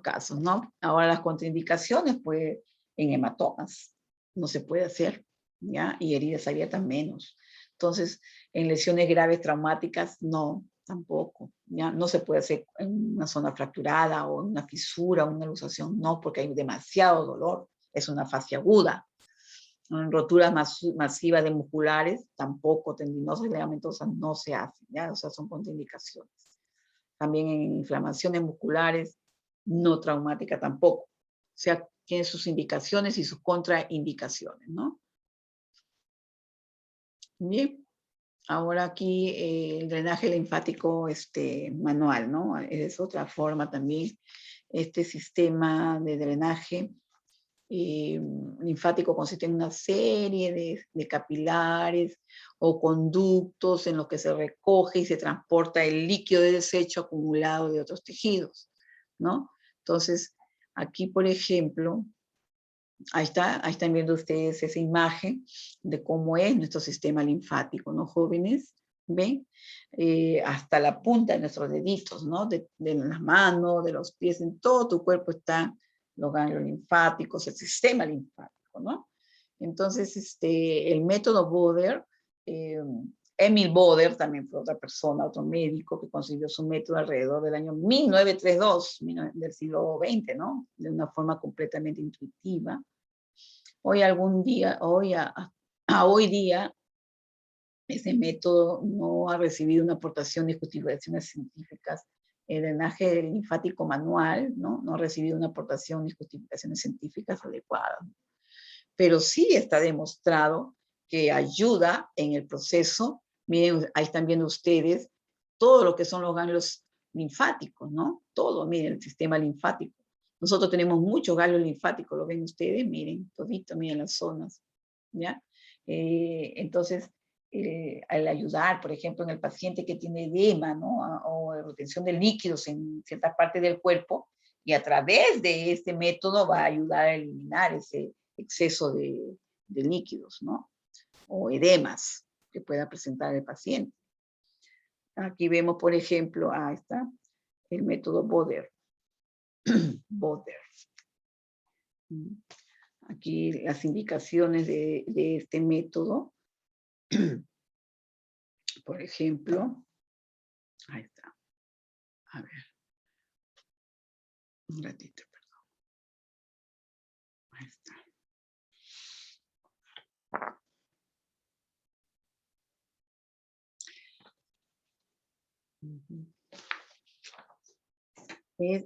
casos, ¿no? Ahora las contraindicaciones, pues, en hematomas no se puede hacer, ¿ya? Y heridas abiertas menos. Entonces, en lesiones graves traumáticas, no, tampoco, ¿ya? No se puede hacer en una zona fracturada o en una fisura o una luxación, no, porque hay demasiado dolor, es una fascia aguda. En roturas masivas de musculares, tampoco, tendinosas y ligamentosas, no se hacen, ¿ya? O sea, son contraindicaciones. También en inflamaciones musculares, no traumática tampoco. O sea, tiene sus indicaciones y sus contraindicaciones, ¿no? Bien, ahora aquí el drenaje linfático manual, ¿no? Es otra forma también. Este sistema de drenaje linfático consiste en una serie de capilares o conductos en los que se recoge y se transporta el líquido de desecho acumulado de otros tejidos, ¿no? Entonces, aquí, por ejemplo, Ahí están viendo ustedes esa imagen de cómo es nuestro sistema linfático, ¿no, jóvenes? ¿Ven? Hasta la punta de nuestros deditos, ¿no? De las manos, de los pies, en todo tu cuerpo están los ganglios linfáticos, el sistema linfático, ¿no? Entonces, el método Boder, Emil Boder también fue otra persona, otro médico que consiguió su método alrededor del año 1932, del siglo XX, ¿no? De una forma completamente intuitiva. Hoy día, ese método no ha recibido una aportación de justificaciones científicas. El drenaje linfático manual, ¿no? No ha recibido una aportación de justificaciones científicas adecuadas. Pero sí está demostrado que ayuda en el proceso. Miren, ahí están viendo ustedes todo lo que son los ganglios linfáticos, ¿no? Todo, miren, el sistema linfático. Nosotros tenemos muchos ganglios linfáticos, ¿lo ven ustedes? Miren, todito, miren las zonas, ¿ya? Entonces, al ayudar, por ejemplo, en el paciente que tiene edema, ¿no? O retención de líquidos en cierta parte del cuerpo, y a través de este método va a ayudar a eliminar ese exceso de líquidos, ¿no? O edemas que pueda presentar el paciente. Aquí vemos, por ejemplo, ahí está, el método Boder. Boder. Aquí las indicaciones de este método. Por ejemplo, ahí está. A ver. Un ratito, perdón. Ahí está.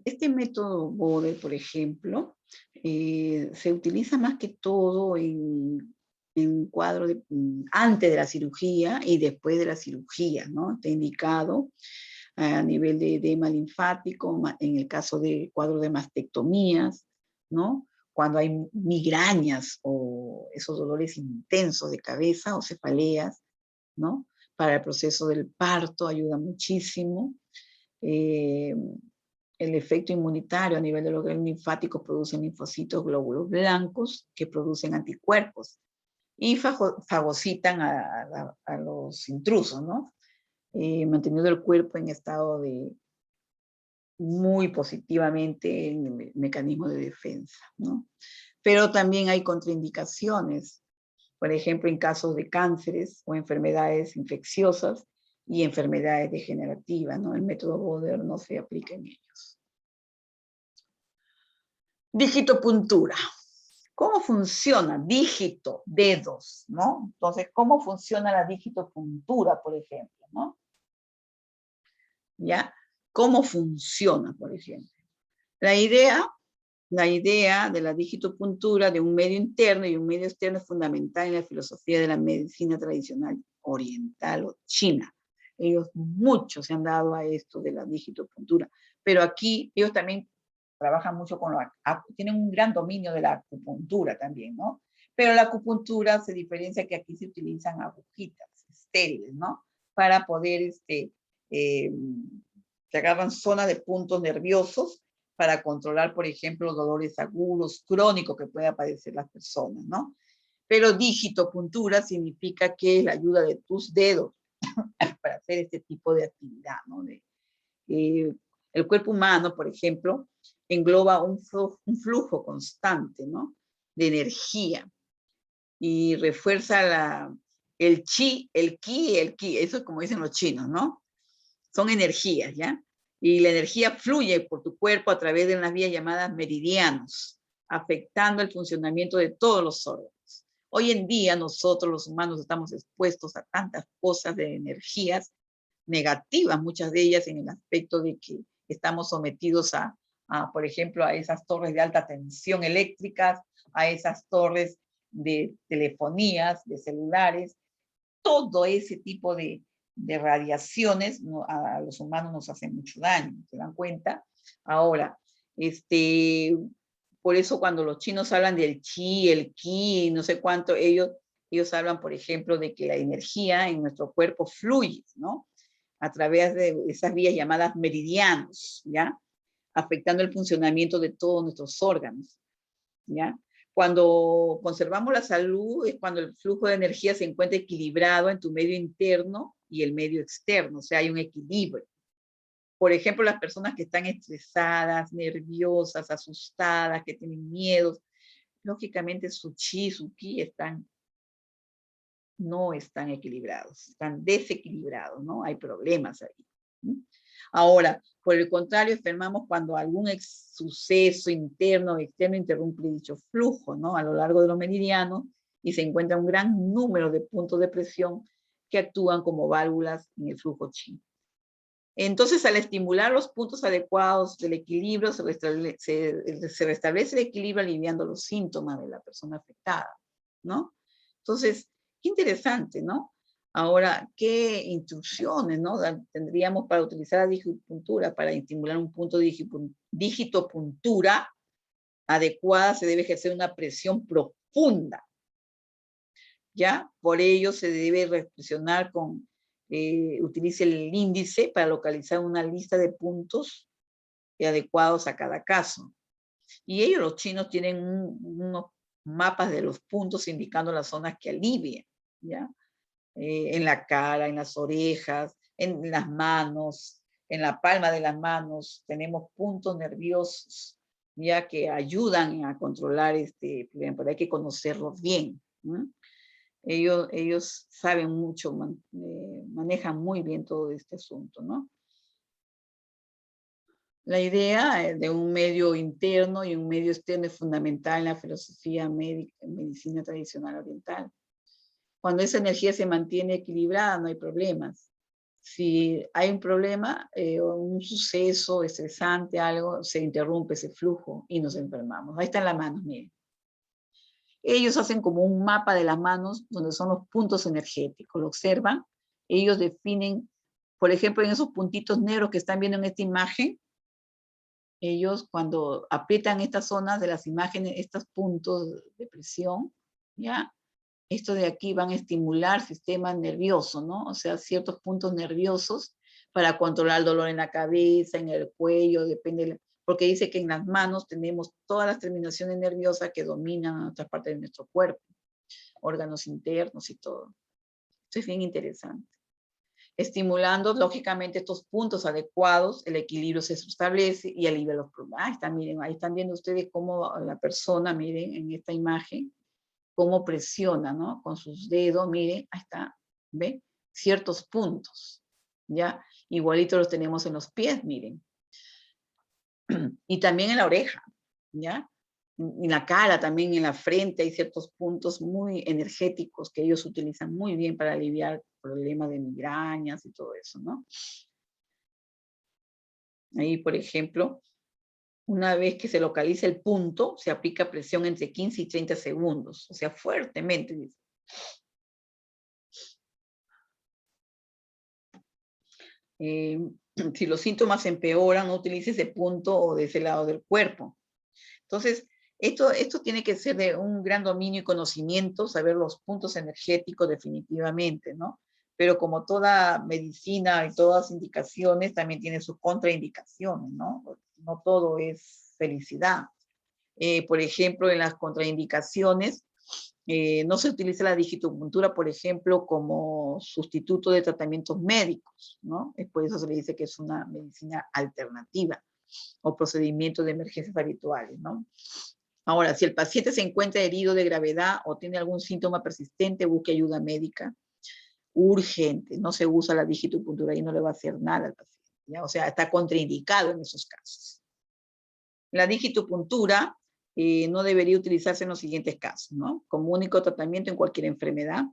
Este método Boder, por ejemplo, se utiliza más que todo en cuadro antes de la cirugía y después de la cirugía, ¿no? Está indicado a nivel de edema linfático, en el caso de cuadros de mastectomías, ¿no? Cuando hay migrañas o esos dolores intensos de cabeza o cefaleas, ¿no? Para el proceso del parto ayuda muchísimo. El efecto inmunitario a nivel de los ganglios linfáticos producen linfocitos, glóbulos blancos que producen anticuerpos y fagocitan a los intrusos, ¿no? Manteniendo el cuerpo en estado de muy positivamente en el mecanismo de defensa, ¿no? Pero también hay contraindicaciones, por ejemplo, en casos de cánceres o enfermedades infecciosas y enfermedades degenerativas, ¿no? El método Boder no se aplica en ellos. Digitopuntura. ¿Cómo funciona? Dígito, dedos, ¿no? Entonces, ¿cómo funciona la digitopuntura, por ejemplo, ¿no? ¿Ya? ¿Cómo funciona, por ejemplo? La idea de la digitopuntura de un medio interno y un medio externo es fundamental en la filosofía de la medicina tradicional oriental o china. Ellos muchos se han dado a esto de la digitopuntura, pero aquí ellos también trabajan mucho con tienen un gran dominio de la acupuntura también, ¿no? Pero la acupuntura se diferencia que aquí se utilizan agujitas estériles, ¿no? Para poder, se agarran zona de puntos nerviosos para controlar, por ejemplo, los dolores agudos, crónicos que puedan padecer las personas, ¿no? Pero digitopuntura significa que es la ayuda de tus dedos para hacer este tipo de actividad, ¿no? El cuerpo humano, por ejemplo, engloba un flujo constante, ¿no? De energía y refuerza el chi, el ki, eso es como dicen los chinos, ¿no? Son energías, ¿ya? Y la energía fluye por tu cuerpo a través de unas vías llamadas meridianos, afectando el funcionamiento de todos los órganos. Hoy en día nosotros los humanos estamos expuestos a tantas cosas de energías negativas, muchas de ellas en el aspecto de que estamos sometidos por ejemplo, a esas torres de alta tensión eléctricas, a esas torres de telefonías, de celulares, todo ese tipo de radiaciones a los humanos nos hacen mucho daño, ¿se dan cuenta? Ahora, por eso cuando los chinos hablan del chi, el ki, no sé cuánto, ellos hablan, por ejemplo, de que la energía en nuestro cuerpo fluye, ¿no? A través de esas vías llamadas meridianos, ¿ya? Afectando el funcionamiento de todos nuestros órganos, ¿ya? Cuando conservamos la salud es cuando el flujo de energía se encuentra equilibrado en tu medio interno y el medio externo, o sea, hay un equilibrio. Por ejemplo, las personas que están estresadas, nerviosas, asustadas, que tienen miedos, lógicamente su chi, su ki no están equilibrados, están desequilibrados, ¿no? Hay problemas ahí. ¿Sí? Ahora, por el contrario, enfermamos cuando algún suceso interno o externo interrumpe dicho flujo, ¿no? A lo largo de los meridianos y se encuentra un gran número de puntos de presión que actúan como válvulas en el flujo chi. Entonces, al estimular los puntos adecuados del equilibrio, se restablece el equilibrio aliviando los síntomas de la persona afectada, ¿no? Entonces, qué interesante, ¿no? Ahora, ¿qué instrucciones, no, tendríamos para utilizar la digitopuntura? Para estimular un punto de digitopuntura adecuada se debe ejercer una presión profunda, ¿ya? Por ello se debe reflexionar con... utilice el índice para localizar una lista de puntos adecuados a cada caso. Y ellos, los chinos, tienen unos mapas de los puntos indicando las zonas que alivien, ¿ya? En la cara, en las orejas, en las manos, en la palma de las manos, tenemos puntos nerviosos, ya que ayudan a controlar este problema, pero hay que conocerlos bien. Ellos saben mucho, manejan muy bien todo este asunto, ¿no? La idea de un medio interno y un medio externo es fundamental en la filosofía médica, medicina tradicional oriental. Cuando esa energía se mantiene equilibrada, no hay problemas. Si hay un problema o un suceso estresante, algo, se interrumpe ese flujo y nos enfermamos. Ahí están las manos, miren. Ellos hacen como un mapa de las manos donde son los puntos energéticos. Lo observan. Ellos definen, por ejemplo, en esos puntitos negros que están viendo en esta imagen, ellos cuando aprietan estas zonas de las imágenes, estos puntos de presión, ¿ya? Esto de aquí van a estimular sistema nervioso, ¿no? O sea, ciertos puntos nerviosos para controlar el dolor en la cabeza, en el cuello, depende, porque dice que en las manos tenemos todas las terminaciones nerviosas que dominan otras partes de nuestro cuerpo, órganos internos y todo. Esto es bien interesante. Estimulando, lógicamente, estos puntos adecuados, el equilibrio se establece y alivia los problemas. Ahí están viendo ustedes cómo la persona, miren, en esta imagen, cómo presiona, ¿no? Con sus dedos, miren, ahí está, ¿ve? Ciertos puntos, ¿ya? Igualito los tenemos en los pies, miren. Y también en la oreja, ¿ya? En la cara, también en la frente, hay ciertos puntos muy energéticos que ellos utilizan muy bien para aliviar problemas de migrañas y todo eso, ¿no? Ahí, por ejemplo, una vez que se localiza el punto, se aplica presión entre 15 y 30 segundos, o sea, fuertemente, dice. Si los síntomas empeoran, no utilice ese punto o de ese lado del cuerpo. Entonces, esto tiene que ser de un gran dominio y conocimiento, saber los puntos energéticos definitivamente, ¿no? Pero como toda medicina y todas indicaciones, también tiene sus contraindicaciones, ¿no? No todo es felicidad. Por ejemplo, en las contraindicaciones, no se utiliza la digitopuntura, por ejemplo, como sustituto de tratamientos médicos, ¿no? Por eso se le dice que es una medicina alternativa o procedimientos de emergencias habituales, ¿no? Ahora, si el paciente se encuentra herido de gravedad o tiene algún síntoma persistente, busque ayuda médica urgente. No se usa la digitopuntura y no le va a hacer nada al paciente, ¿ya? O sea, está contraindicado en esos casos. La digitopuntura no debería utilizarse en los siguientes casos, ¿no? Como único tratamiento en cualquier enfermedad.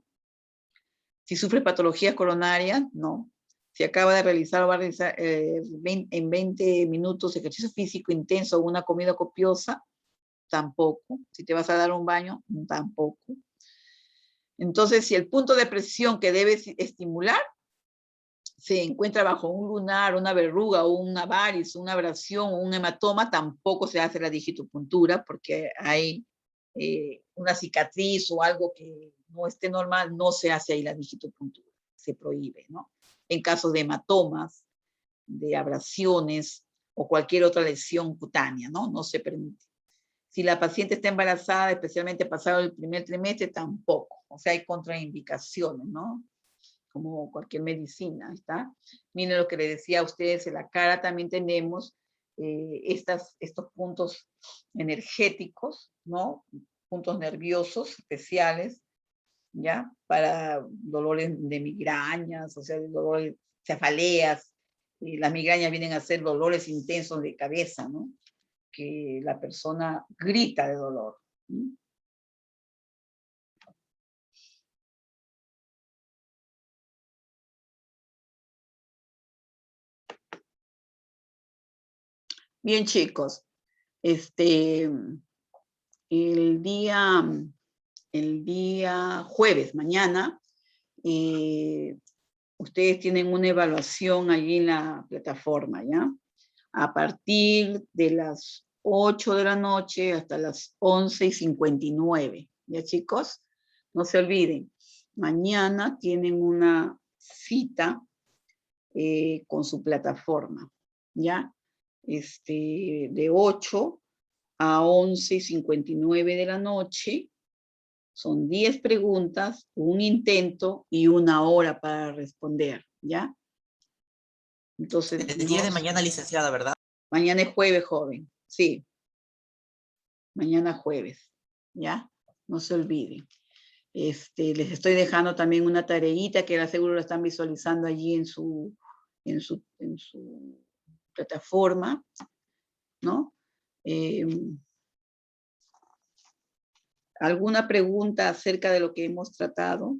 Si sufre patologías coronarias, no. Si acaba de realizar o va a realizar en 20 minutos ejercicio físico intenso o una comida copiosa, tampoco. Si te vas a dar un baño, tampoco. Entonces, si el punto de presión que debes estimular se encuentra bajo un lunar, una verruga, o una variz, una abrasión, o un hematoma, tampoco se hace la digitopuntura porque hay una cicatriz o algo que no esté normal, no se hace ahí la digitopuntura, se prohíbe, ¿no? En casos de hematomas, de abrasiones o cualquier otra lesión cutánea, ¿no? No se permite. Si la paciente está embarazada, especialmente pasado el primer trimestre, tampoco. O sea, hay contraindicaciones, ¿no? Como cualquier medicina, ¿está? Miren lo que le decía a ustedes, en la cara también tenemos estos puntos energéticos, ¿no? Puntos nerviosos especiales, ¿ya? Para dolores de migrañas, o sea, dolores, cefaleas. Y las migrañas vienen a ser dolores intensos de cabeza, ¿no? Que la persona grita de dolor. ¿Sí? Bien, chicos, el día jueves, mañana, ustedes tienen una evaluación allí en la plataforma, ¿ya? A partir de las 8 de la noche hasta las 11:59, ¿ya, chicos? No se olviden, mañana tienen una cita con su plataforma, ¿ya? De 8 a 11:59 de la noche, son 10 preguntas, un intento y 1 hora para responder, ¿ya? Entonces, El día de mañana, licenciada, ¿verdad? mañana es jueves, joven, sí. Mañana jueves, ¿ya? No se olviden. Les estoy dejando también una tareita que seguro la están visualizando allí en su plataforma, ¿no? ¿Alguna pregunta acerca de lo que hemos tratado?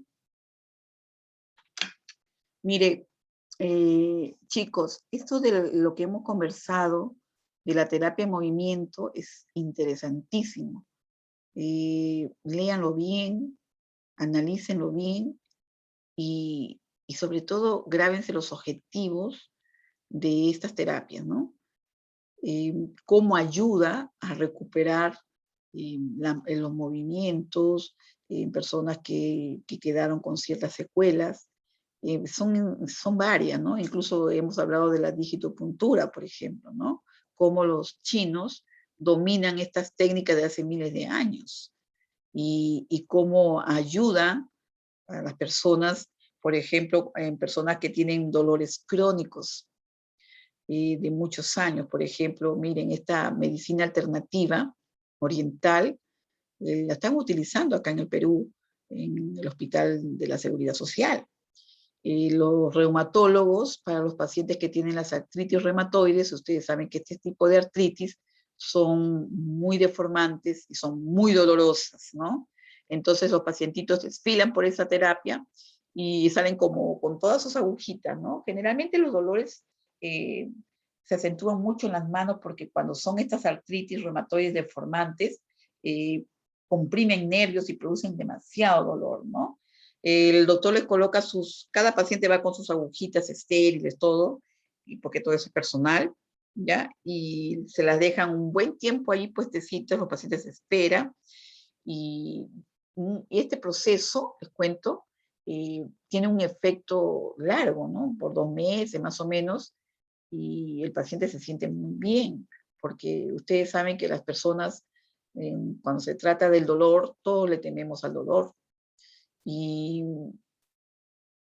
Mire, chicos, esto de lo que hemos conversado de la terapia en movimiento es interesantísimo. Léanlo bien, analícenlo bien y sobre todo grábense los objetivos de estas terapias, ¿no? Cómo ayuda a recuperar en los movimientos, en personas que quedaron con ciertas secuelas. Son varias, ¿no? Incluso hemos hablado de la digitopuntura, por ejemplo, ¿no? Cómo los chinos dominan estas técnicas de hace miles de años y cómo ayuda a las personas, por ejemplo, en personas que tienen dolores crónicos de muchos años. Por ejemplo, miren, esta medicina alternativa oriental la están utilizando acá en el Perú, en el Hospital de la Seguridad Social. Los reumatólogos, para los pacientes que tienen las artritis reumatoides, ustedes saben que este tipo de artritis son muy deformantes y son muy dolorosas, ¿no? Entonces los pacientitos desfilan por esa terapia y salen como con todas sus agujitas, ¿no? Generalmente los dolores se acentúan mucho en las manos porque cuando son estas artritis reumatoides deformantes, comprimen nervios y producen demasiado dolor, ¿no? El doctor les coloca cada paciente va con sus agujitas estériles, todo, y porque todo eso es personal, ¿ya? Y se las dejan un buen tiempo ahí puestecitos, los pacientes esperan, y este proceso, les cuento, tiene un efecto largo, ¿no? Por 2 meses más o menos, y el paciente se siente muy bien, porque ustedes saben que las personas, cuando se trata del dolor, todos le tememos al dolor, y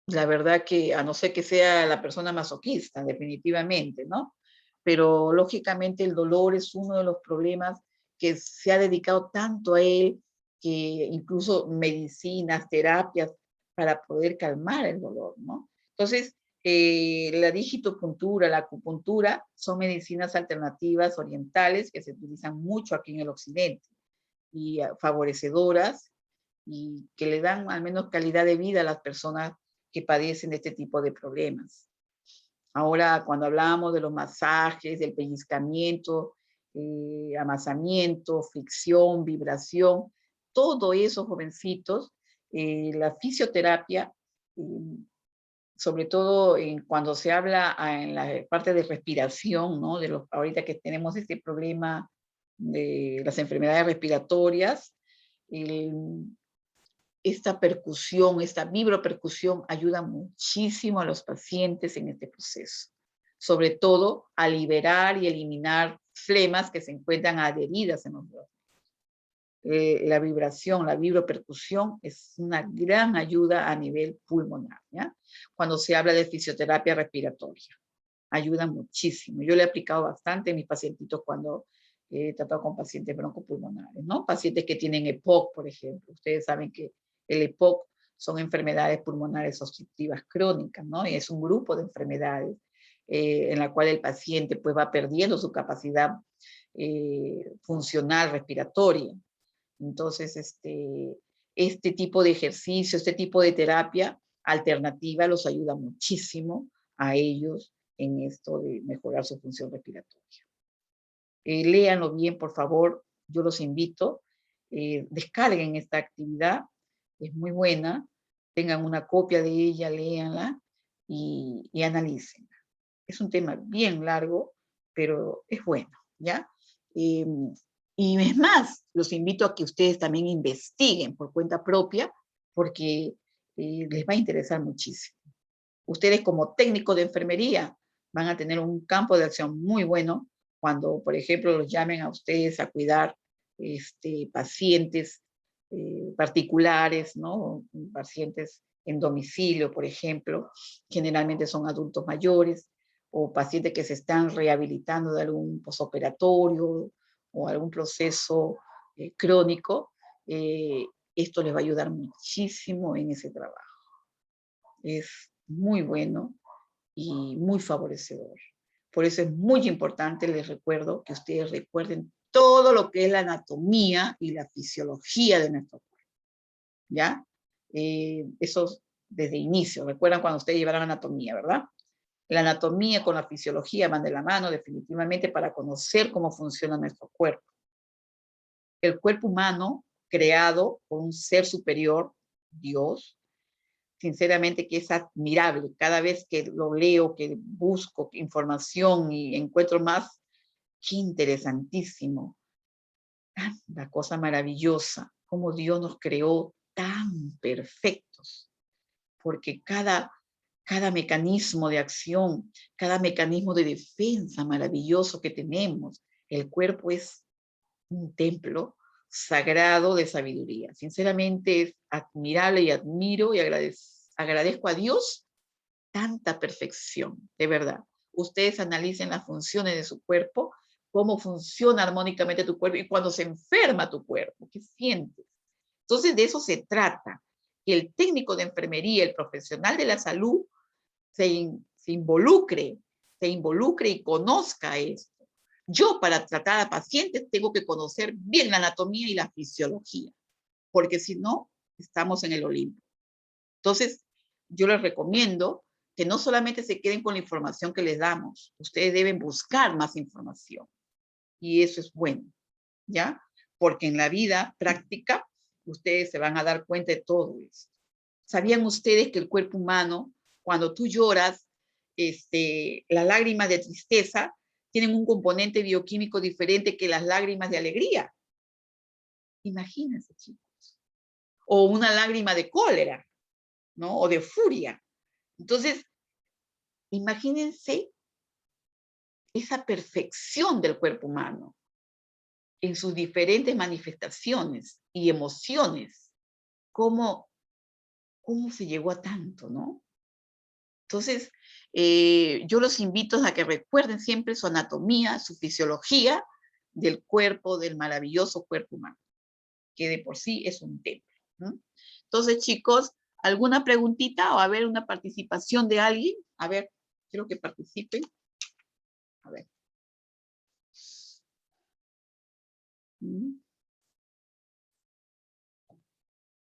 la verdad que, a no ser que sea la persona masoquista, definitivamente, ¿no? Pero lógicamente el dolor es uno de los problemas que se ha dedicado tanto a él, que incluso medicinas, terapias, para poder calmar el dolor, ¿no? Entonces, la digitopuntura, la acupuntura, son medicinas alternativas orientales que se utilizan mucho aquí en el occidente y favorecedoras y que le dan al menos calidad de vida a las personas que padecen de este tipo de problemas. Ahora, cuando hablábamos de los masajes, del pellizcamiento, amasamiento, fricción, vibración, todo eso, jovencitos, la fisioterapia, sobre todo cuando se habla en la parte de respiración, ¿no? Ahorita que tenemos este problema de las enfermedades respiratorias, esta percusión, esta vibropercusión ayuda muchísimo a los pacientes en este proceso, sobre todo a liberar y eliminar flemas que se encuentran adheridas en los bronquios. la vibración, la vibropercusión es una gran ayuda a nivel pulmonar, ¿ya? Cuando se habla de fisioterapia respiratoria, ayuda muchísimo. Yo le he aplicado bastante a mis pacientitos cuando he tratado con pacientes broncopulmonares, ¿no? Pacientes que tienen EPOC, por ejemplo. Ustedes saben que el EPOC son enfermedades pulmonares obstructivas crónicas, ¿no? Y es un grupo de enfermedades en la cual el paciente pues va perdiendo su capacidad funcional respiratoria. Entonces, este tipo de ejercicio, este tipo de terapia alternativa los ayuda muchísimo a ellos en esto de mejorar su función respiratoria. Léanlo bien, por favor, yo los invito, descarguen esta actividad, es muy buena, tengan una copia de ella, léanla y analícenla. Es un tema bien largo, pero es bueno, ¿ya? Y es más, los invito a que ustedes también investiguen por cuenta propia, porque les va a interesar muchísimo. Ustedes como técnicos de enfermería van a tener un campo de acción muy bueno cuando, por ejemplo, los llamen a ustedes a cuidar pacientes particulares, ¿no? Pacientes en domicilio, por ejemplo, generalmente son adultos mayores, o pacientes que se están rehabilitando de algún posoperatorio o algún proceso crónico, esto les va a ayudar muchísimo en ese trabajo. Es muy bueno y muy favorecedor. Por eso es muy importante, les recuerdo, que ustedes recuerden todo lo que es la anatomía y la fisiología de nuestro cuerpo, ¿ya? Eso desde inicio. Recuerdan cuando ustedes llevaron anatomía, ¿verdad? La anatomía con la fisiología van de la mano definitivamente para conocer cómo funciona nuestro cuerpo. El cuerpo humano, creado por un ser superior, Dios, sinceramente que es admirable. Cada vez que lo leo, que busco información y encuentro más, qué interesantísimo. La cosa maravillosa, cómo Dios nos creó tan perfectos, porque cada mecanismo de acción, cada mecanismo de defensa maravilloso que tenemos, el cuerpo es un templo sagrado de sabiduría. Sinceramente es admirable y admiro y agradezco a Dios tanta perfección, de verdad. Ustedes analicen las funciones de su cuerpo, cómo funciona armónicamente tu cuerpo y cuando se enferma tu cuerpo, ¿qué sientes? Entonces de eso se trata, que el técnico de enfermería, el profesional de la salud, se involucre y conozca esto. Yo para tratar a pacientes tengo que conocer bien la anatomía y la fisiología, porque si no, estamos en el Olimpo. Entonces, yo les recomiendo que no solamente se queden con la información que les damos, ustedes deben buscar más información. Y eso es bueno, ¿ya? Porque en la vida práctica, ustedes se van a dar cuenta de todo esto. ¿Sabían ustedes que el cuerpo humano, cuando tú lloras, las lágrimas de tristeza tienen un componente bioquímico diferente que las lágrimas de alegría? Imagínense, chicos. O una lágrima de cólera, ¿no? O de furia. Entonces, imagínense esa perfección del cuerpo humano en sus diferentes manifestaciones y emociones. ¿Cómo se llegó a tanto, no? Entonces, yo los invito a que recuerden siempre su anatomía, su fisiología del cuerpo, del maravilloso cuerpo humano, que de por sí es un templo, ¿no? Entonces, chicos, ¿alguna preguntita o a ver una participación de alguien? A ver, quiero que participen. A ver.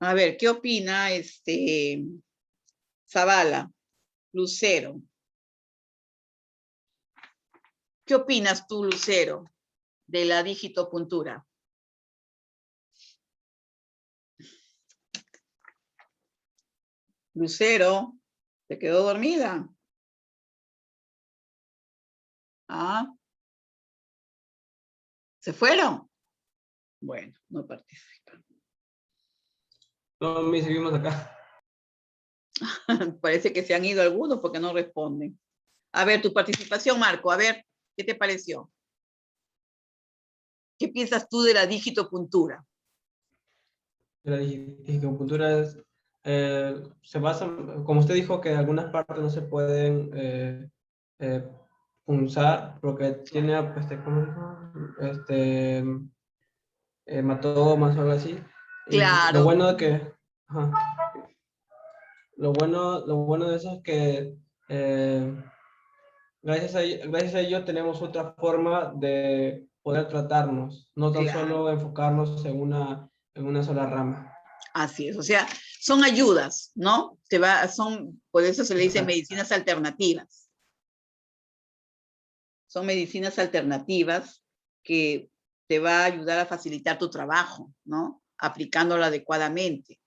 A ver, ¿qué opina Zavala, Lucero? ¿Qué opinas tú, Lucero, de la digitopuntura? Lucero, ¿te quedó dormida? ¿Ah? ¿Se fueron? Bueno, no participan. No, mi seguimos acá. Parece que se han ido algunos porque no responden. A ver, tu participación, Marco, a ver, ¿qué te pareció? ¿Qué piensas tú de la digitopuntura? de la digicultura se basa, como usted dijo, que algunas partes no se pueden punzar porque tiene, ¿cómo dijo? Hematomas o algo así. Y lo Claro, bueno de que, ajá, lo bueno de eso es que gracias a ello tenemos otra forma de poder tratarnos, no tan claro, solo enfocarnos en una sola rama. así es. O sea, son ayudas, ¿no? Por eso se le dice Exacto. medicinas alternativas. Son medicinas alternativas que te va a ayudar a facilitar tu trabajo, ¿no? Aplicándolo adecuadamente.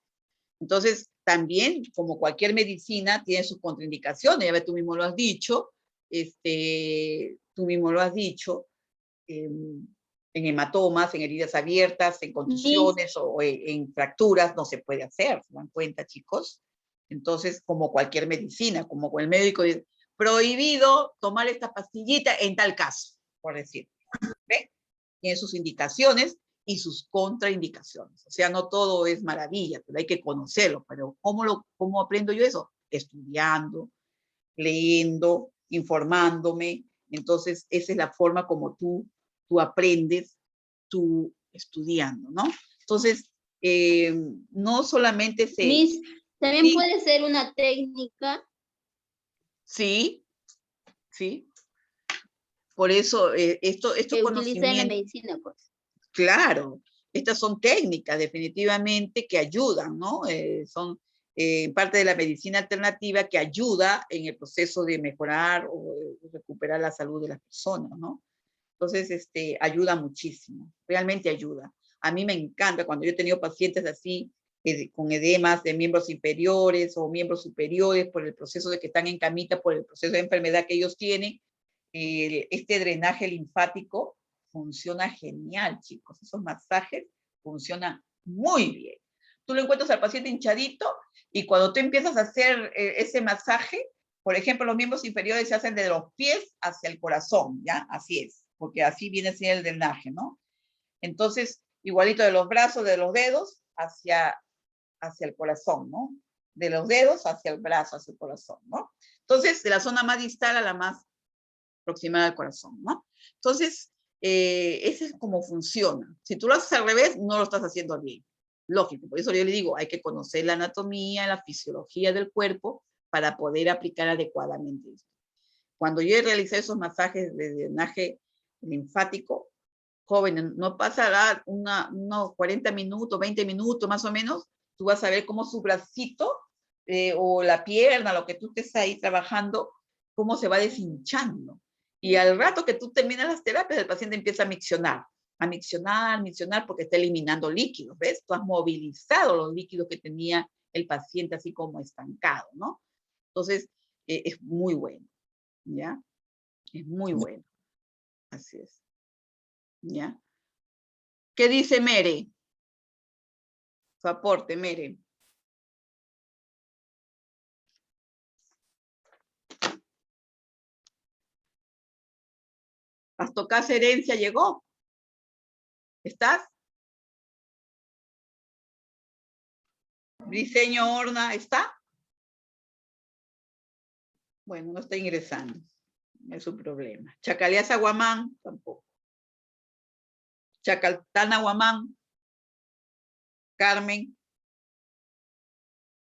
Entonces, también, como cualquier medicina, tiene sus contraindicaciones. Ya ves, tú mismo lo has dicho, tú mismo lo has dicho, en hematomas, en heridas abiertas, en contusiones o en fracturas, no se puede hacer, ¿se dan cuenta, chicos? Entonces, como cualquier medicina, como el médico dice, prohibido tomar esta pastillita en tal caso, por decir. ¿Ve? Tiene sus indicaciones y sus contraindicaciones. O sea, no todo es maravilla, pero hay que conocerlo. Pero ¿cómo aprendo yo eso? Estudiando, leyendo, informándome. Entonces, esa es la forma como tú aprendes, tú estudiando, ¿no? Entonces, no solamente Miss, también sí, puede ser una técnica. sí, sí. Por eso, estos Que utiliza en la conocimientos, medicina, pues. claro, estas son técnicas definitivamente que ayudan, ¿no? Son parte de la medicina alternativa que ayuda en el proceso de mejorar o recuperar la salud de las personas, ¿no? Entonces, ayuda muchísimo, realmente ayuda. A mí me encanta cuando yo he tenido pacientes así, con edemas de miembros inferiores o miembros superiores por el proceso de que están en camita, por el proceso de enfermedad que ellos tienen, este drenaje linfático funciona genial, chicos. Esos masajes funcionan muy bien. Tú lo encuentras al paciente hinchadito y cuando tú empiezas a hacer ese masaje, por ejemplo, los miembros inferiores se hacen de los pies hacia el corazón, ¿ya? Así es, porque así viene a ser el drenaje, ¿no? Entonces, igualito de los brazos, de los dedos, hacia el corazón, ¿no? De los dedos hacia el brazo, hacia el corazón, ¿no? Entonces, de la zona más distal a la más aproximada al corazón, ¿no? Entonces, ese es como funciona. Si tú lo haces al revés, no lo estás haciendo bien. Lógico, por eso yo le digo, hay que conocer la anatomía, la fisiología del cuerpo para poder aplicar adecuadamente esto. Cuando yo realicé esos masajes de drenaje linfático, jóvenes, no pasará unos 40 minutos, 20 minutos más o menos, tú vas a ver cómo su bracito o la pierna, lo que tú estés ahí trabajando, cómo se va deshinchando. Y al rato que tú terminas las terapias, el paciente empieza a miccionar, porque está eliminando líquidos, ¿ves? Tú has movilizado los líquidos que tenía el paciente así como estancado, ¿no? Entonces, es muy bueno, ¿ya? Es muy bueno. Así es. ¿Ya? ¿Qué dice Mere? Su aporte, Mere. Astocas Herencia llegó. ¿Estás? Briseño Horna, ¿está? Bueno, no está ingresando. Es su problema. Chacalías Aguamán, tampoco. Chacaltán Aguamán. Carmen.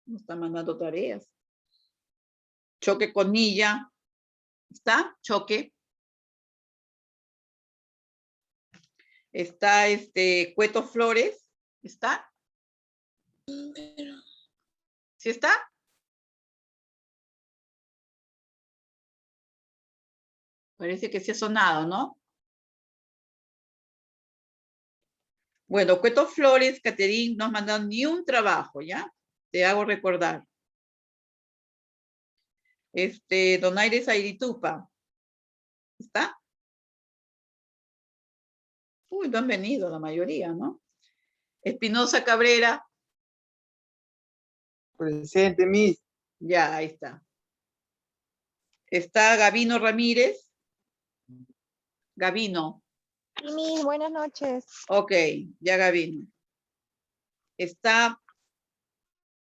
No está mandando tareas. Choque Conilla. ¿Está? Choque. Está Cueto Flores. ¿Está? ¿Sí está? Parece que sí ha sonado, ¿no? Bueno, Cueto Flores, Caterín, no has mandado ni un trabajo, ¿ya? Te hago recordar. Donaires Airitupa. ¿Está? Uy, no han venido la mayoría, ¿no? Espinosa Cabrera. Presente, Miss. Ya, ahí está. Está Gavino Ramírez. Gavino. Sí, Miss, buenas noches. Ok, ya Gavino. Está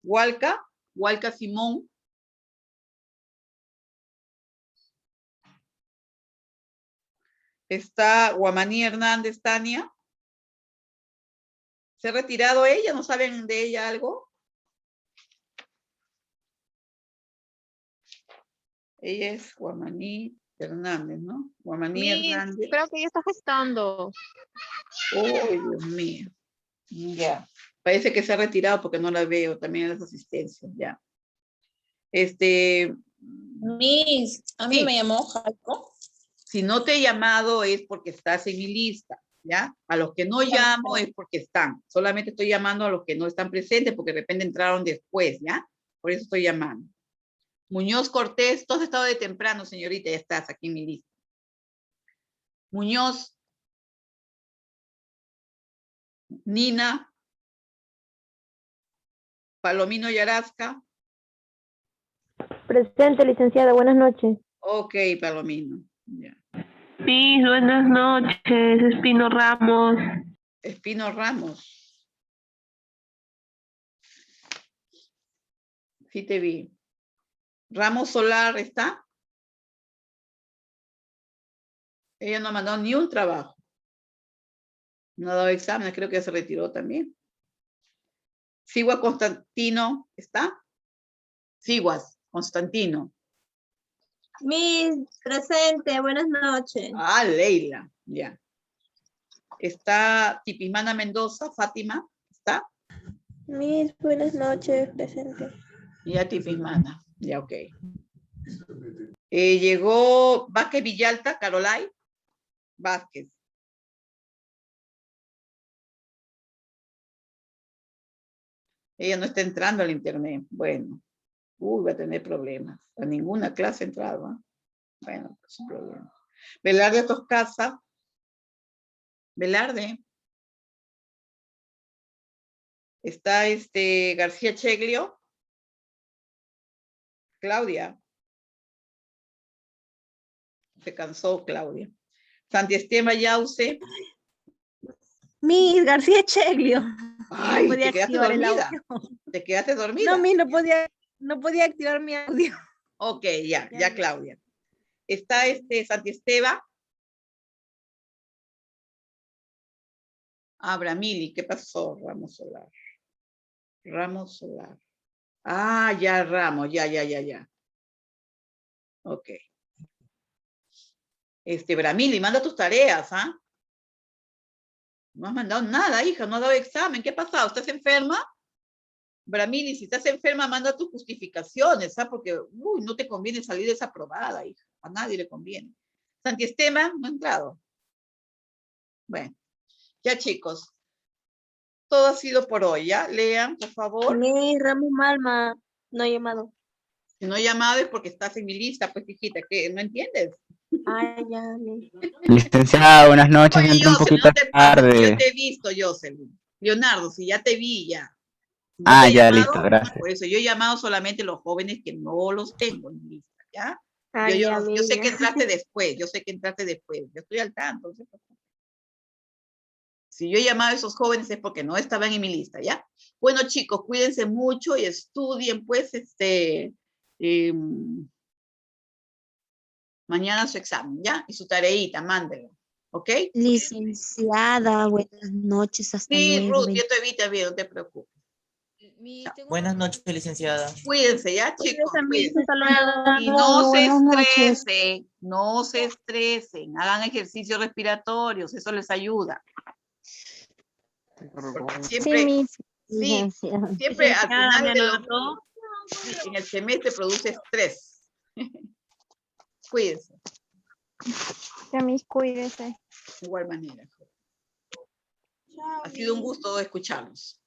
Hualca Simón. Está Guamaní Hernández Tania. ¿Se ha retirado ella? ¿No saben de ella algo? Ella es Guamaní Hernández, ¿no? Guamaní Hernández. Creo que ella está gestando. Oh, Dios mío. Ya. Parece que se ha retirado porque no la veo también en las asistencias, ya. Miss, a mí Sí. me llamó Jaco. Si no te he llamado es porque estás en mi lista, ¿ya? A los que no llamo es porque están. Solamente estoy llamando a los que no están presentes porque de repente entraron después, ¿ya? Por eso estoy llamando. Muñoz Cortés, tú has estado de temprano, señorita, ya estás aquí en mi lista. Muñoz. Nina. Palomino Yarasca. Presente, licenciada. Buenas noches. Ok, Palomino. Ya. Miss, buenas noches, Espino Ramos. Espino Ramos. Sí te vi. Ramos Solar, ¿está? Ella no ha mandado ni un trabajo. No ha dado exámenes, creo que ya se retiró también. Sigua Constantino, ¿está? Siguas Constantino. Miss, presente, buenas noches. Ah, Leila, ya. Está Tipimana Mendoza, Fátima, ¿está? Miss, buenas noches. Presente. Ya Tipimana, ya ok. Llegó Vázquez Villalta, Carolai. Vázquez. Ella no está entrando al internet. Bueno. Va a tener problemas. A ninguna clase ha entrado. ¿Eh? Bueno, pues un problema. Velarde Toscasa. Velarde. Está García Cheglio. Claudia. Se cansó Claudia. Santi Esteban Yause. Miss García Cheglio. Ay, Podía te quedaste activar el dormida. audio. Te quedaste dormida. No, Miss, no podía activar mi audio. Ok, ya Claudia. Está Santi Esteban. Abramili, ¿qué pasó? Ramos Solar. Ramos Solar. Ah, ya Ramos, ya. Ok. Bramili, manda tus tareas, ¿ah? No has mandado nada, hija, no has dado examen. ¿Qué ha pasado? ¿Estás enferma? Bramili, si estás enferma, manda tus justificaciones, ¿ah? Porque, no te conviene salir desaprobada, hija. A nadie le conviene. Santi Esteban, no ha entrado. Bueno, ya chicos. Todo ha sido por hoy, ¿ya? Lean, por favor. Miss Ramos Malma, no he llamado. Si no he llamado es porque estás en mi lista, pues, hijita, ¿qué? ¿No entiendes? Ah, ya, Miss. Licenciada, buenas noches. Oye, Entro un Jocelyn, poquito no te pases, yo tarde. te he visto, Jocelyn. Leonardo, si ya te vi, ya. ¿No Ah, te he ya, llamado? listo, gracias. Por eso yo he llamado solamente a los jóvenes que no los tengo en mi lista, ¿ya? Ah, Yo ya, sé Miss. que entraste después, yo estoy al tanto. Si yo he llamado a esos jóvenes es porque no estaban en mi lista, ¿ya? Bueno, chicos, cuídense mucho y estudien, pues, mañana su examen, ¿ya? Y su tareita, mándenlo, ¿ok? Licenciada, buenas noches, hasta Sí, luego. Ruth, yo te vi también, no te preocupes. Buenas noches, licenciada. Cuídense, ¿ya, chicos? Miss, Cuídense. hasta luego. Y no se Buenas noches. estresen, no se estresen, hagan ejercicios respiratorios, eso les ayuda. Porque siempre, Sí, Miss. sí, Licenciada. siempre al final ¿Me de anotó? en el semestre produce estrés. Cuídense, Ya, Miss, cuídese. de igual manera. Ha sido un gusto escucharlos.